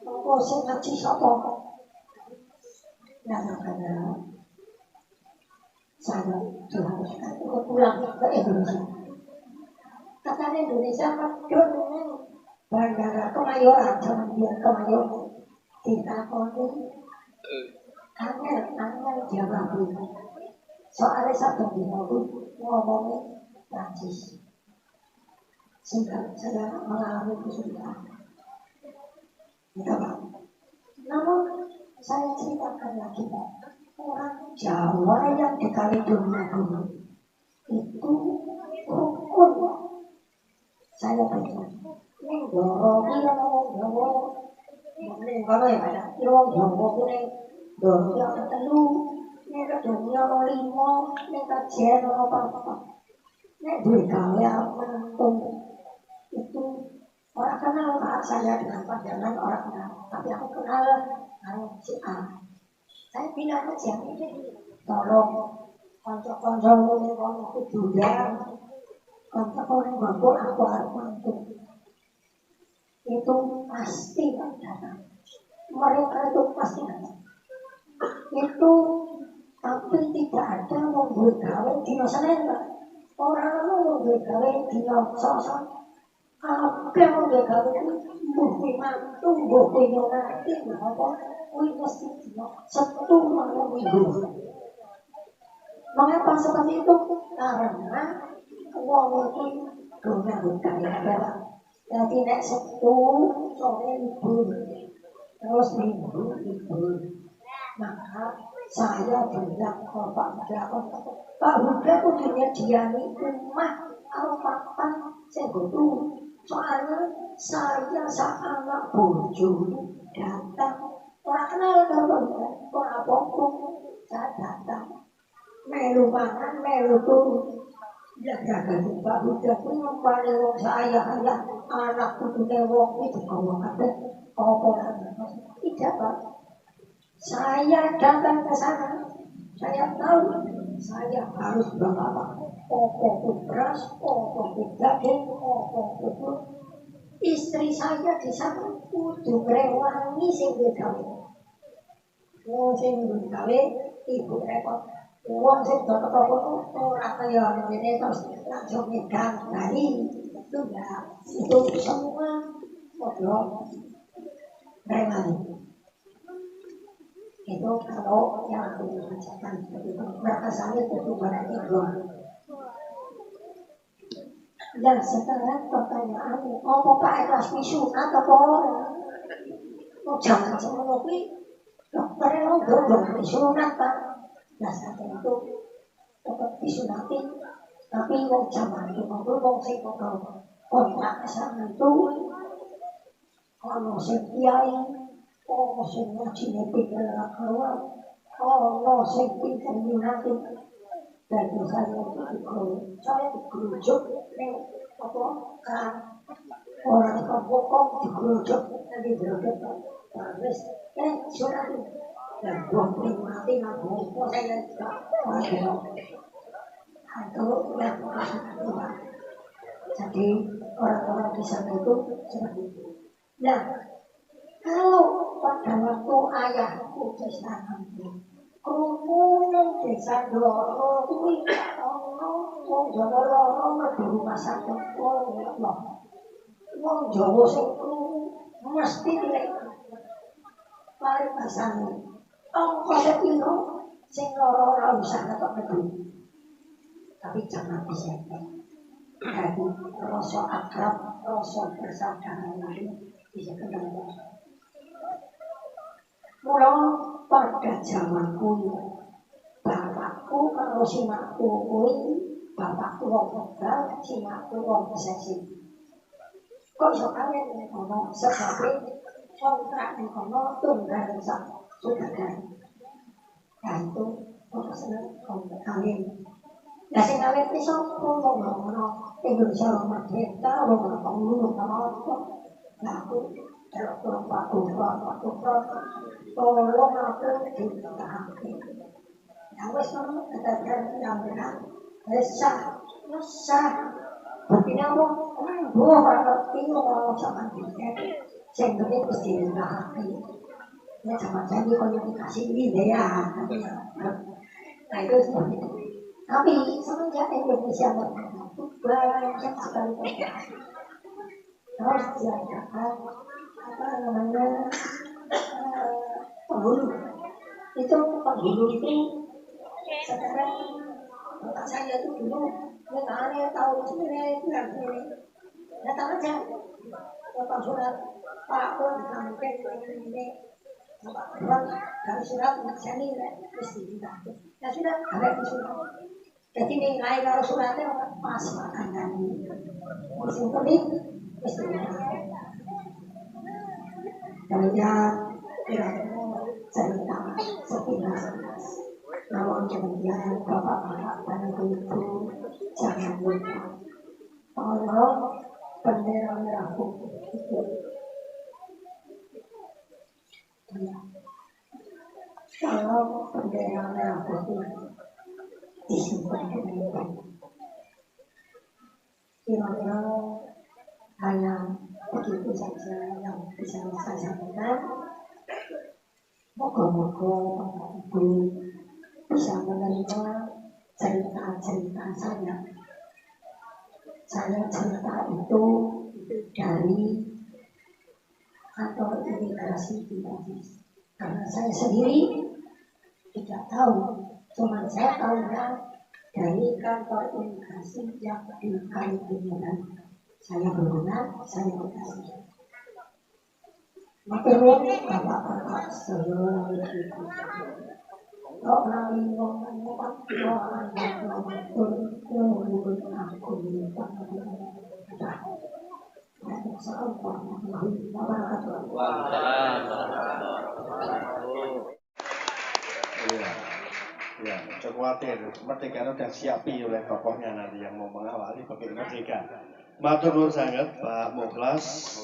Speaker 4: Kok saya ngaji sopo? Nah, makanya saya diharuskan untuk pulang ke Indonesia. Katanya Indonesia medun bandara Kemayoran, jangan dia Kemayoran. Ditakoni angel jawab itu. Soalnya satu dino ngomongnya Prancis. Sehingga saya mengalami kesulitan. Tidak Pak. Namun saya ceritakan lagi Pak. Orang Jawa yang di Kaledonia dulu itu rukun. Saya bilang, ini dorong, ini orang Jawa. Ini kalau ya Pak, ini orang Jawa ini dorong yang telu. Ini dunia orang lima, ini kajian orang apa-apa. Ini duit kaya menentung. Itu orang kenal Pak, saya dengan pandangan orang kenal. Tapi aku kenal si A. Saya bilang aja, tolong konco-konco ini kalau aku juga, konco-konco mampu aku harus mampu. Itu pasti datang. Mereka itu pasti datang. Itu tapi tidak ada membuat gawe di Senin. Orang membuat gawe di sosok. Apa yang membuat gawe itu bukti mantu, bukti nyonati, apa? Wih mesti satu malam minggu. Mengapa seperti itu? Karena uang itu dunia budaya adalah jadi nek satu sore libur terus minggu libur. Maka saya bilang ke Pak Huda punya diani rumah apa-apa saya butuh. Soalnya saya anak bojo datang. Orang kenal kalau orang pokok saya datang melu mangan melu tuh jaga Pak Huda pun paling wong saya hanya anak putune wong itu ngomong ada apa tidak Pak. Saya datang ke sana saya tahu saya harus bawa pokok beras pokok daging pokok istri saya di sana kudu ngrewangi sing gawe. Wong sing gawe ibu repot. Wong sing toko-toko ora kaya ngene terus langsung megang dari itu ya. Itu semua padha ngrewangi. Itu kalau yang aku bacakan begitu. Maka saya itu berarti dua. Dan sekarang pertanyaannya, apa Pak ikhlas sunat atau orang? Jangan semua ini dokter yang belum disunat Pak. Nah saat itu tetap disunati, tapi yang zaman itu mau sing kontrak kesana itu kalau sing kiai, sing ngaji pinter keluar, sing pinter nyunati. Dan saya digerujuk apa kan orang pokok digerujuk nanti digerujuk terus surat dan buang mati nabung saya tidak ada itu yang kedua. Jadi orang-orang di sana itu seperti itu. Nah kalau pada waktu ayahku di sana kerumunan desa Bloro kuwi wong Jawa loro mlebu rumah sakit wong Jawa sing mesti dilek mari pasane angka sepiro sing loro ora usah ketok mlebu tapi jangan disepet jadi rasa akrab rasa bersaudara lain bisa ketemu. Mula pada zamanku bapakku karo simakku kuwi bapakku wong Tegal, simakku wong Pesesi. Kok iso kawin nek ono sebab kontrak nek ono tunggal sak sudagan. Nah itu seneng kawin. Lah sing kawin iki sapa wong ngono Indonesia merdeka wong ngono apa. Lah aku kalau tolong aku ditahake. Ya wis ngono katakan yang benar. Sah. Buktinya apa? Buah ngerti ngomong sama dia. Sing penting mesti ditahake. Ya sama jadi komunikasi ini ya. Nah itu sebenarnya. Tapi semenjak Indonesia merdeka banyak sekali perubahan. Harus diadakan penghulu. Itu penghulu itu sekarang bapak saya itu dulu nggak tahu sebenarnya itu yang ini. Datang aja bapak surat Pak Pun sampai ini bapak Pun dari surat sini mesti dibantu. Ya sudah ada di surat. Jadi nilai kalau suratnya pas makanan ini. Musim kering mesti dibantu. Kemudian cerita sepintas. Namun kemudian bapak-bapak dan ibu jangan lupa tolong bendera merah putih itu. Tolong bendera merah putih disimpan dengan baik. Kira-kira hanya begitu saja yang bisa saya sampaikan. Moga-moga Bapak Ibu bisa menerima cerita-cerita saya. Saya cerita itu dari kantor imigrasi di Paris. Karena saya sendiri tidak tahu, cuma saya tahunya dari kantor imigrasi yang di Kalimantan. Saya berguna, saya berkasih. Maturnuwun Bapak-bapak sedaya ibu. Kok nami wong nyepak doa matur nuwun aku nyuwun. Assalamualaikum warahmatullahi wabarakatuh.
Speaker 1: Ya, jangan khawatir. Merdeka sudah siapi oleh tokohnya nanti yang mau mengawali pakai merdeka. Matur nuwun sangat Pak Mukhlas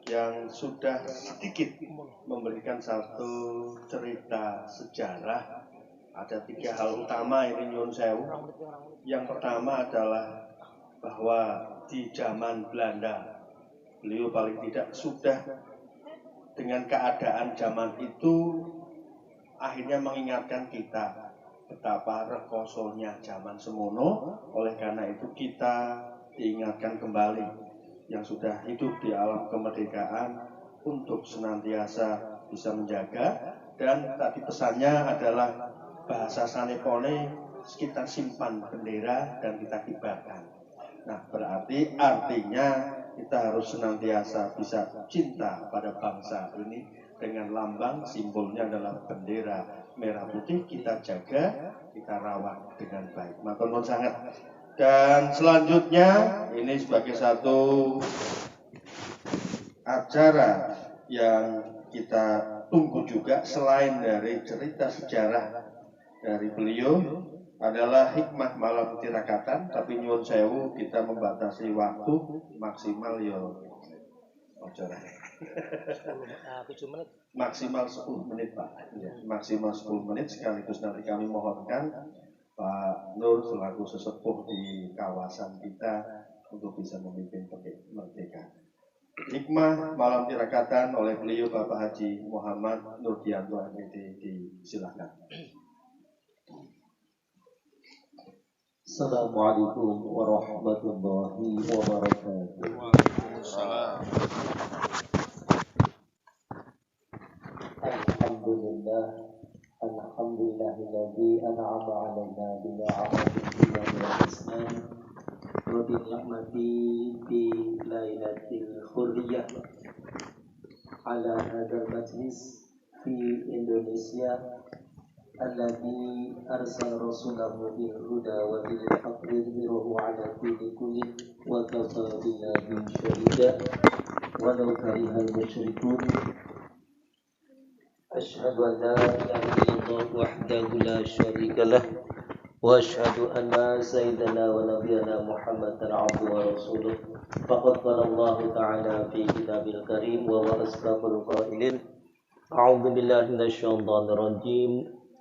Speaker 1: yang sudah sedikit memberikan satu cerita sejarah. Ada 3 hal utama ini nyuwun sewu. Yang pertama adalah bahwa di zaman Belanda beliau paling tidak sudah dengan keadaan zaman itu akhirnya mengingatkan kita betapa rekosonya zaman semono. Oleh karena itu kita diingatkan kembali yang sudah hidup di alam kemerdekaan untuk senantiasa bisa menjaga. Dan tadi pesannya adalah bahasa sanepone kita simpan bendera dan kita kibarkan. Nah berarti artinya kita harus senantiasa bisa cinta pada bangsa ini dengan lambang simbolnya adalah bendera merah putih. Kita jaga, kita rawat dengan baik. Matur nuwun sangat. Dan selanjutnya ini sebagai satu acara yang kita tunggu juga selain dari cerita sejarah dari beliau adalah hikmah malam tirakatan. Tapi nyuwun sewu kita membatasi waktu maksimal maksimal 10 menit Pak. Ya, maksimal 10 menit sekaligus nanti kami mohonkan Pak Nur selaku sesepuh di kawasan kita untuk bisa memimpin merdeka. Hikmah malam tirakatan oleh beliau Bapak Haji Muhammad Nurdianto MPD, disilakan.
Speaker 5: Assalamualaikum warahmatullahi wabarakatuh.
Speaker 3: Waalaikumsalam.
Speaker 5: Alhamdulillahilladzi an'ama 'alaina bi ni'matil Islam wa bi ni'mati bi lailatil hurriyah ala hadzal majlis fi Indonesia alladzi arsala rasulahu bil huda wa bil haqqi yudhhiruhu 'ala dini kulli wa kafa billahi shahida walau karihal musyrikun. Asyhadu an la ilaha illallah وحده لا شريك له وأشهد أن سيدنا ونبينا محمدا عبده ورسوله فقد قال الله تعالى في كتابه الكريم وهو أصدق القائلين أعوذ بالله من الشيطان الرجيم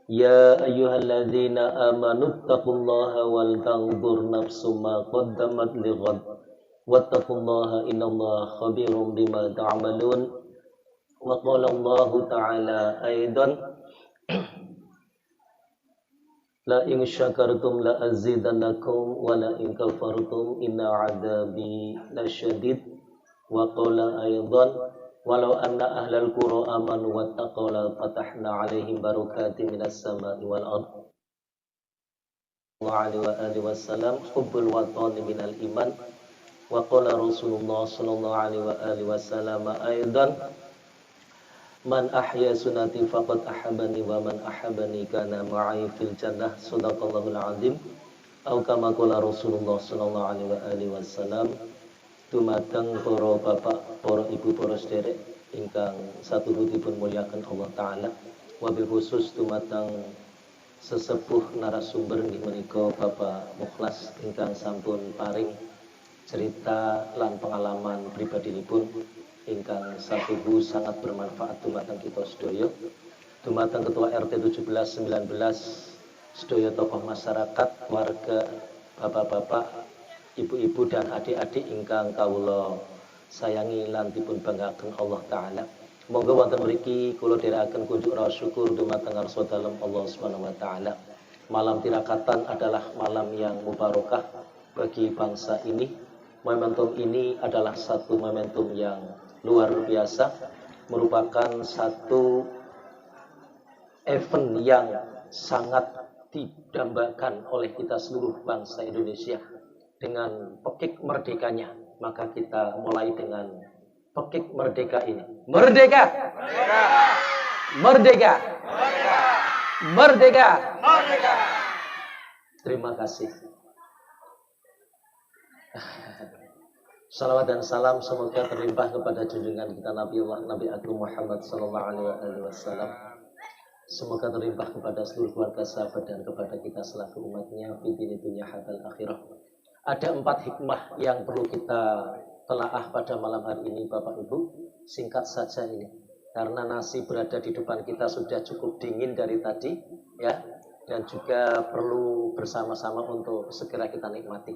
Speaker 5: يا أيها الذين آمنوا اتقوا الله ولتنظر نفس ما قدمت لغد واتقوا الله إن الله خبير بما تعملون وقال الله تعالى أيضا لئن شكرتم لأزيدنكم ولئن كفرتم إن عذابي لشديد وقال أيضا ولو أن أهل القرى آمنوا واتقوا لفتحنا عليهم بركات من السماء والأرض وعلى آله وسلم حب الوطن من الإيمان وقال رسول الله صلى الله عليه وآله وسلم أيضا Man ahya sunati faqad ahabani wa man ahabani kana ma'i fil jannah sadaqallahul azim atau kama qala Rasulullah sallallahu alaihi wasallam. Dumateng para bapak, para ibu, para sederek ingkang saturutipun muliakan Allah taala, wabil khusus dumateng sesepuh narasumber inggih menika Bapak Mukhlas ingkang sampun paring cerita lan pengalaman pribadinipun ingkang satuhu sangat bermanfaat dumateng kita sedaya, dumateng ketua RT 17 19 sedaya tokoh masyarakat, warga, bapak-bapak, ibu-ibu dan adik-adik ingkang kawula sayangi lan dipun banggaken Allah taala. Monggo wonten mriki kula dherekaken kunjuk raos syukur dumateng ngarsa dalem Allah Subhanahu wa taala. Malam tirakatan adalah malam yang mubarakah bagi bangsa ini. Momentum ini adalah satu momentum yang luar biasa, merupakan satu event yang sangat didambakan oleh kita seluruh bangsa Indonesia dengan pekik merdekanya. Maka kita mulai dengan pekik merdeka ini. Merdeka! Merdeka! Merdeka! Merdeka! Merdeka! Terima kasih. Salawat dan salam semoga terlimpah kepada junjungan kita Nabi Agung Muhammad sallallahu alaihi wasallam. Semoga terlimpah kepada seluruh keluarga sahabat dan kepada kita selaku umatnya fi dunya hatal akhirah. Ada 4 hikmah yang perlu kita telaah pada malam hari ini Bapak Ibu. Singkat saja ini, karena nasi berada di depan kita sudah cukup dingin dari tadi ya, dan juga perlu bersama-sama untuk segera kita nikmati.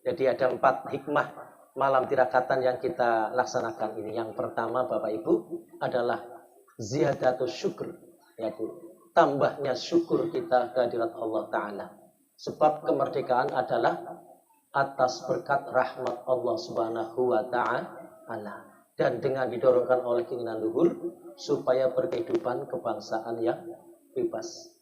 Speaker 5: Jadi ada 4 hikmah malam tirakatan yang kita laksanakan ini. Yang pertama Bapak Ibu adalah ziyadatus syukur, yaitu tambahnya syukur kita kehadirat Allah Ta'ala. Sebab kemerdekaan adalah atas berkat rahmat Allah Subhanahu wa Ta'ala, dan dengan didorongkan oleh keinginan luhur supaya berkehidupan kebangsaan yang bebas.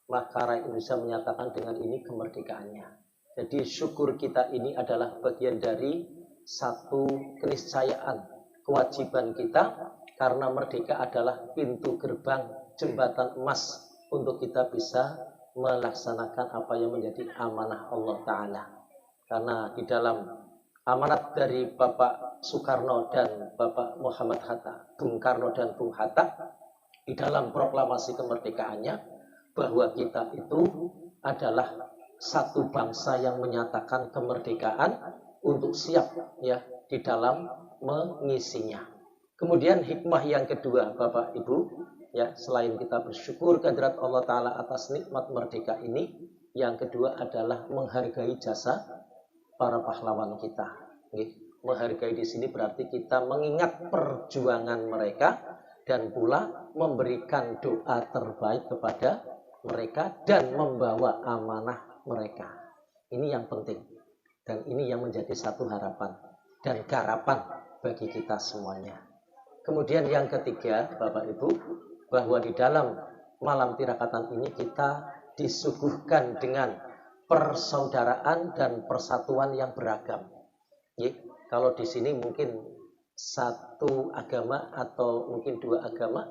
Speaker 5: Maka rakyat Indonesia menyatakan dengan ini kemerdekaannya. Jadi syukur kita ini adalah bagian dari satu keniscayaan kewajiban kita, karena merdeka adalah pintu gerbang jembatan emas untuk kita bisa melaksanakan apa yang menjadi amanah Allah Ta'ala. Karena di dalam amanat dari Bapak Soekarno dan Bapak Muhammad Hatta, Bung Karno dan Bung Hatta, di dalam proklamasi kemerdekaannya, bahwa kita itu adalah satu bangsa yang menyatakan kemerdekaan untuk siap ya di dalam mengisinya. Kemudian hikmah yang kedua Bapak Ibu ya, selain kita bersyukur kehadirat Allah Ta'ala atas nikmat merdeka ini, yang kedua adalah menghargai jasa para pahlawan kita. Menghargai di sini berarti kita mengingat perjuangan mereka dan pula memberikan doa terbaik kepada mereka dan membawa amanah mereka. Ini yang penting. Dan ini yang menjadi satu harapan dan garapan bagi kita semuanya. Kemudian yang ketiga Bapak Ibu, bahwa di dalam malam tirakatan ini kita disuguhkan dengan persaudaraan dan persatuan yang beragam. Kalau di sini mungkin satu agama atau mungkin 2 agama,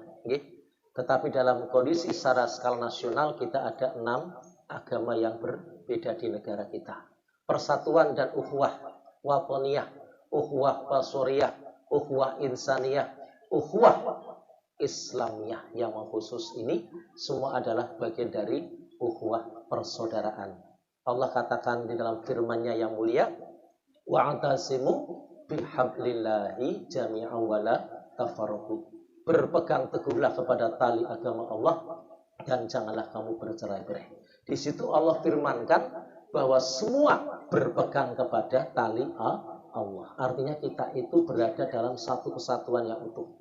Speaker 5: tetapi dalam kondisi secara skala nasional kita ada 6 agama yang berbeda di negara kita. Persatuan dan ukhuwah watoniyah, ukhuwah basoriyah, ukhuwah insaniyah, ukhuwah Islamiyah yang khusus ini semua adalah bagian dari ukhuwah persaudaraan. Allah katakan di dalam firman-Nya yang mulia, wa'tasimu bihablillahi jami'an wala tafarraqu. Berpegang teguhlah kepada tali agama Allah dan janganlah kamu bercerai-berai. Di situ Allah firmankan bahwa semua berpegang kepada tali Allah. Artinya kita itu berada dalam satu kesatuan yang utuh.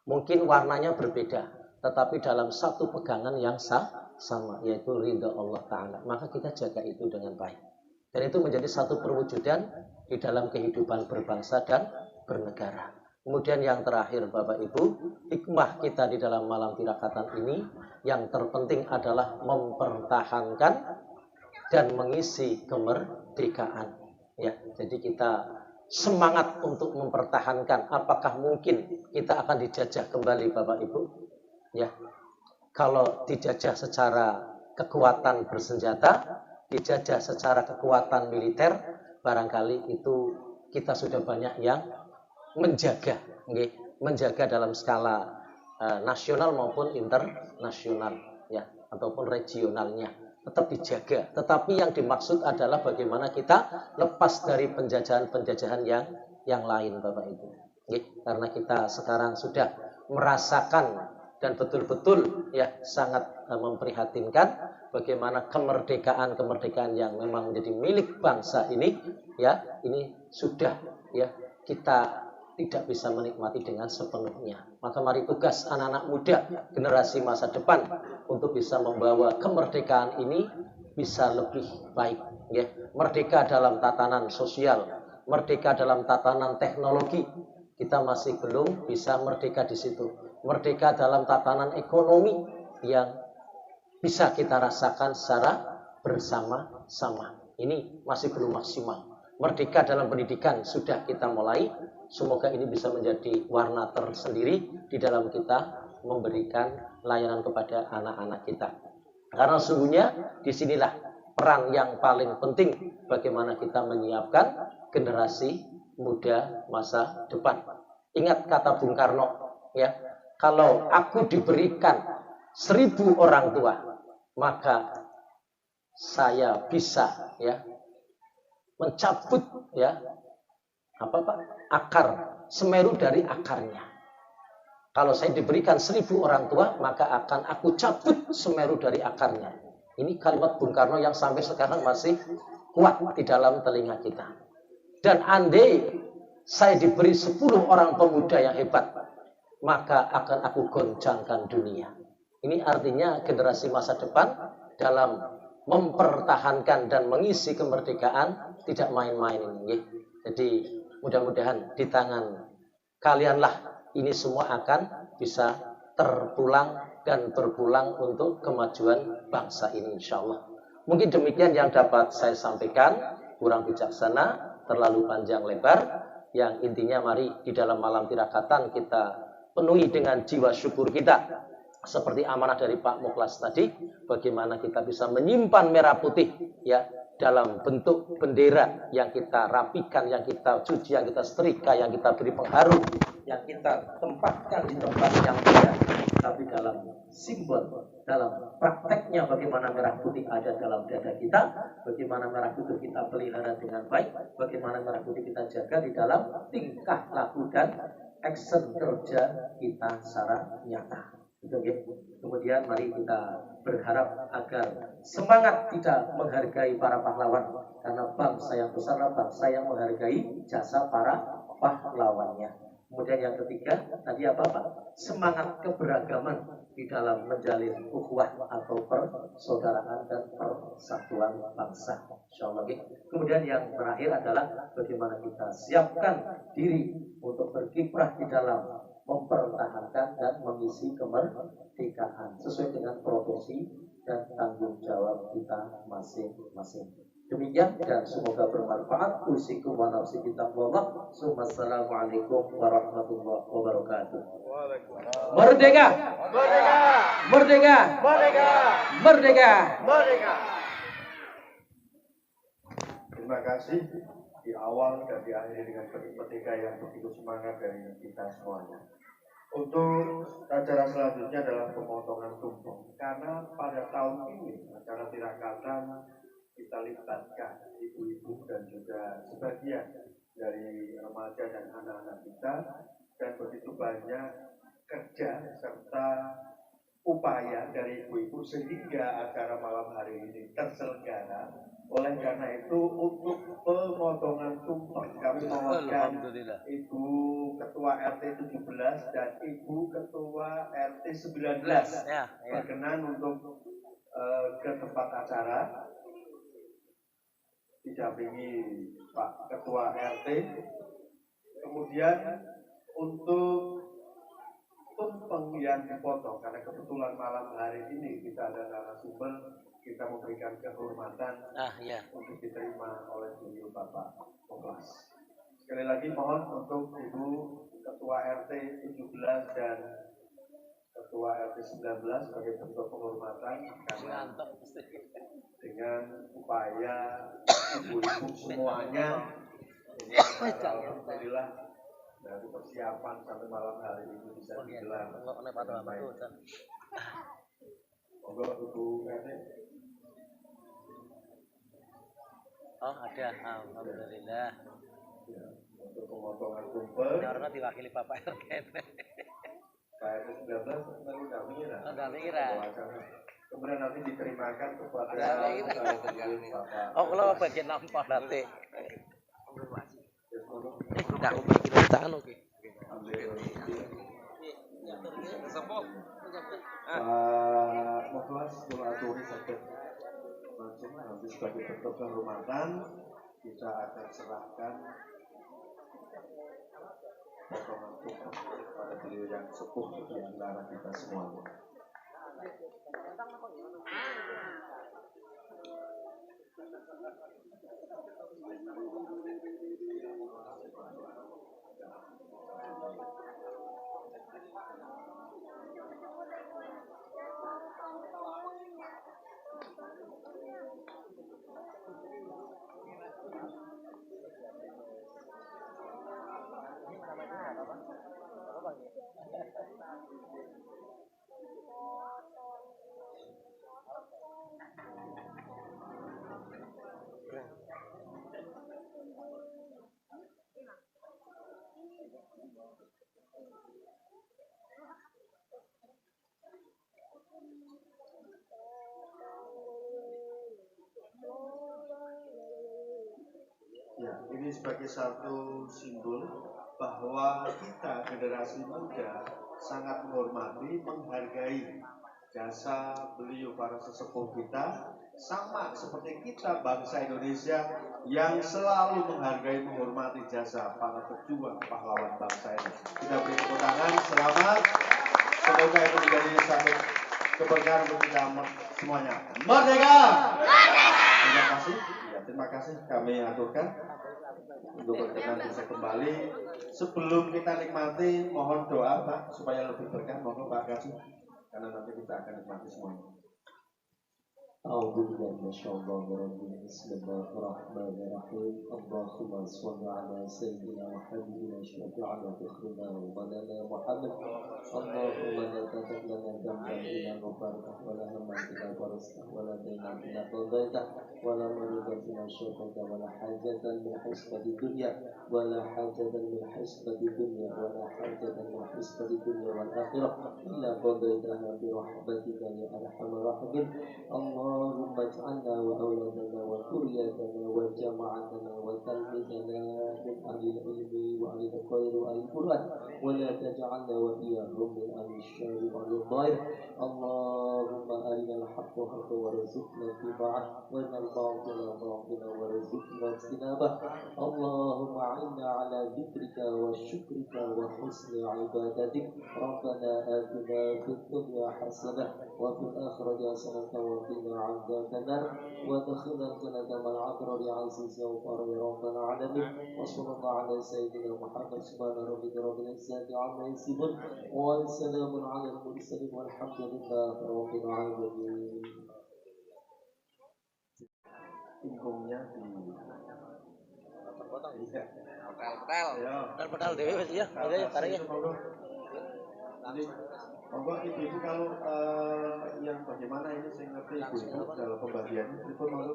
Speaker 5: Mungkin warnanya berbeda, tetapi dalam satu pegangan yang sama, yaitu ridha Allah Ta'ala. Maka kita jaga itu dengan baik. Dan itu menjadi satu perwujudan di dalam kehidupan berbangsa dan bernegara. Kemudian yang terakhir Bapak Ibu, hikmah kita di dalam malam tirakatan ini yang terpenting adalah mempertahankan dan mengisi kemerdekaan. Ya, jadi kita semangat untuk mempertahankan. Apakah mungkin kita akan dijajah kembali Bapak Ibu? Ya, kalau dijajah secara kekuatan bersenjata, dijajah secara kekuatan militer, barangkali itu kita sudah banyak yang menjaga, menjaga dalam skala nasional maupun internasional, ya, ataupun regionalnya tetap dijaga. Tetapi yang dimaksud adalah bagaimana kita lepas dari penjajahan-penjajahan yang lain, Bapak Ibu. Karena kita sekarang sudah merasakan dan betul-betul ya sangat memprihatinkan bagaimana kemerdekaan yang memang menjadi milik bangsa ini, ya, ini sudah ya kita tidak bisa menikmati dengan sepenuhnya. Maka mari tugas anak-anak muda, generasi masa depan untuk bisa membawa kemerdekaan ini bisa lebih baik. Ya. Merdeka dalam tatanan sosial, merdeka dalam tatanan teknologi, kita masih belum bisa merdeka di situ. Merdeka dalam tatanan ekonomi yang bisa kita rasakan secara bersama-sama. Ini masih belum maksimal. Merdeka dalam pendidikan sudah kita mulai. Semoga ini bisa menjadi warna tersendiri di dalam kita memberikan layanan kepada anak-anak kita. Karena sesungguhnya disinilah peran yang paling penting bagaimana kita menyiapkan generasi muda masa depan. Ingat kata Bung Karno, ya, kalau aku diberikan 1000 orang tua, maka saya bisa ya mencabut ya akar Semeru dari akarnya. Kalau saya diberikan 1000 orang tua, maka akan aku cabut Semeru dari akarnya. Ini kalimat Bung Karno yang sampai sekarang masih kuat di dalam telinga kita. Dan andai saya diberi 10 orang pemuda yang hebat, maka akan aku goncangkan dunia. Ini artinya generasi masa depan dalam mempertahankan dan mengisi kemerdekaan tidak main-main ini. Jadi mudah-mudahan di tangan kalianlah ini semua akan bisa terpulang dan berpulang untuk kemajuan bangsa ini insyaallah. Mungkin demikian yang dapat saya sampaikan, kurang bijaksana, terlalu panjang lebar. Yang intinya mari di dalam malam tirakatan kita penuhi dengan jiwa syukur kita. Seperti amanah dari Pak Mukhlas tadi, bagaimana kita bisa menyimpan merah putih ya dalam bentuk bendera yang kita rapikan, yang kita cuci, yang kita setrika, yang kita beri pengharum, yang kita tempatkan di tempat yang tidak, tapi dalam simbol, dalam prakteknya bagaimana merah putih ada dalam dada kita, bagaimana merah putih kita pelihara dengan baik, bagaimana merah putih kita jaga di dalam tingkah laku dan action kerja kita secara nyata. Kemudian mari kita berharap agar semangat kita menghargai para pahlawan, karena bangsa yang besar adalah bangsa yang menghargai jasa para pahlawannya. Kemudian yang ketiga tadi apa Pak? Semangat keberagaman di dalam menjalin ukhuwah atau persaudaraan dan persatuan bangsa. Insyaallah. Kemudian yang terakhir adalah bagaimana kita siapkan diri untuk berkiprah di dalam mempertahankan dan mengisi kemerdekaan sesuai dengan profesi dan tanggung jawab kita masing-masing. Demikian dan semoga bermanfaat. Usikum wa nafsi bitaqwallah. Assalamualaikum warahmatullahi wabarakatuh. Merdeka! Merdeka! Merdeka! Merdeka! Merdeka! Merdeka!
Speaker 1: Terima kasih di awal dan di akhir dengan petik-petik yang begitu semangat dari kita semuanya. Untuk acara selanjutnya adalah pemotongan tumpeng. Karena pada tahun ini acara tirakatan kita libatkan ibu-ibu dan juga sebagian dari remaja dan anak-anak kita, dan begitu banyak kerja serta upaya dari ibu-ibu sehingga acara malam hari ini terselenggara. Oleh karena itu, untuk pemotongan tumpeng kami mohonkan Ibu Ketua RT 17 dan Ibu Ketua RT 19 berkenan untuk ke tempat acara, didampingi Pak Ketua RT. Kemudian untuk tumpeng yang dipotong, karena kebetulan malam hari ini kita ada narasumber, kita memberikan kehormatan untuk diterima oleh beliau Bapak Moklas. Sekali lagi mohon untuk Ibu Ketua RT 17 dan Ketua RT 19 sebagai bentuk penghormatan karena dengan upaya ibu-ibu semuanya, alhamdulillah dari persiapan sampai malam hari ini bisa digelar dengan baik. Monggo Ibu RT.
Speaker 5: Oh ada, alhamdulillah.
Speaker 1: Ya, untuk pemotongan tumpeng.
Speaker 5: Karena diwakili Bapak RT.
Speaker 1: Pak RT 19 lalu Damira.
Speaker 5: Damira.
Speaker 1: Kemudian nanti diterimakan kepada Bapak.
Speaker 5: Oh, kalau bagian nampak nanti. Tidak, aku bikin tahan oke.
Speaker 1: Pak Moklas Mulaturi sakit langsung nanti sebagai bentuk kehormatan kita akan serahkan potongan tumpeng pada beliau yang sepuh di antara kita semuanya. Ya, ini sebagai satu simbol bahwa kita generasi muda sangat menghormati, menghargai jasa beliau para sesepuh kita, sama seperti kita bangsa Indonesia yang selalu menghargai, menghormati jasa para pejuang pahlawan bangsa ini. Kita beri tepuk tangan, selamat. Semoga itu menjadi satu keberkahan untuk kita semuanya. Merdeka! Terima kasih. Ya, terima kasih kami aturkan untuk berkenan bisa kembali. Sebelum kita nikmati, mohon doa Pak supaya lebih berkah. Mohon Pak kasih, karena nanti kita akan nikmati semuanya.
Speaker 5: A'udzubillahi minasyaitonir rajim. Bismillahirrahmanirrahim. Allahumma shalli ala sayyidina Muhammadin syafi'ina tukhrina wa lana Muhammad. Allahumma la tadab lana dhanban illa ghafartah wa la hamman illa farajtah wa la daynan illa qadaitah wa la maridan illa syafaytah wa la hajatan min hisbati dunya wa la hajatan min hisbati dunya wa la hajatan min hisbati dunya wal akhirah illa qadaitah bi rahmatika ya arhamar rahimin. اللهم اجعلنا وأولادنا وذريتنا وجماعتنا وتلميذنا من أهل العلم وأهل الخير وأهل القرآن ولا تجعلنا وإياهم من أهل الشر وأهل الضير. اللهم أرنا الحق حقا وارزقنا اتباعه وارنا الباطل باطلا وارزقنا اجتنابه. اللهم أعنا على ذكرك وشكرك وحسن عبادتك. ربنا آتنا في الدنيا حسنة وفي الآخرة حسنة وقنا عذاب النار وادخلنا الجنة مع الأبرار عزيز غفار يا رب العالمين. وصلى الله على سيدنا محمد سبحان ربك رب العزة عما يصفون وسلام على المرسلين والحمد لله رب العالمين.
Speaker 1: Tingkungnya di
Speaker 5: Petal dewe wis ya. Ya, tarik ya.
Speaker 1: Jadi, monggo ibu-ibu kalau yang bagaimana ini saya ngerti ibu-ibu dalam pembagiannya, ibu monggo.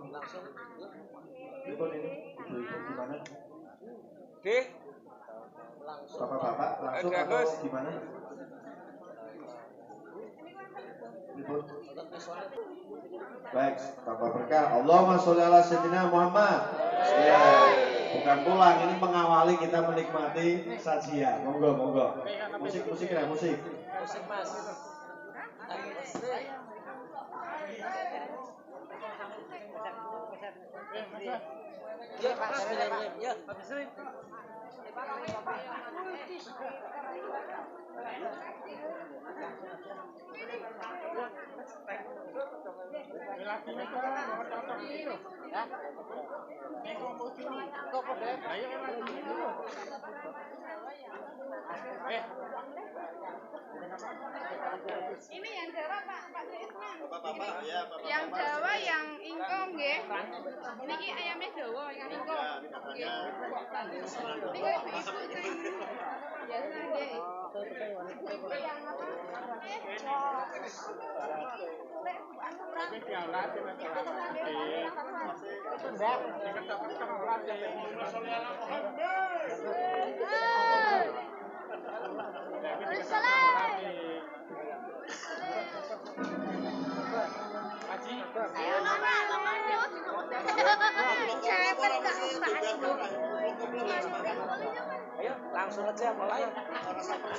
Speaker 1: Ibu ini, ibu-ibu gimana? Bapak-bapak langsung atau gimana? Ibu. Baik, tambah berkah. Allahumma sholli ala sayyidina Muhammad. Ya, bukan pulang, ini mengawali kita menikmati sajian. Monggo, monggo. Musik ya, musik.
Speaker 5: Musik Mas. Ya, Pak, ya.
Speaker 6: Ini yang Jawa Pak Suisman. Yang Jawa yang ingkong nggih. Niki ayamnya Jawa yang ingkong. Nggih. Niki ibu-ibu sing biasa nggih. Yang apa?
Speaker 5: Ayo, langsung aja mulai. Sabar.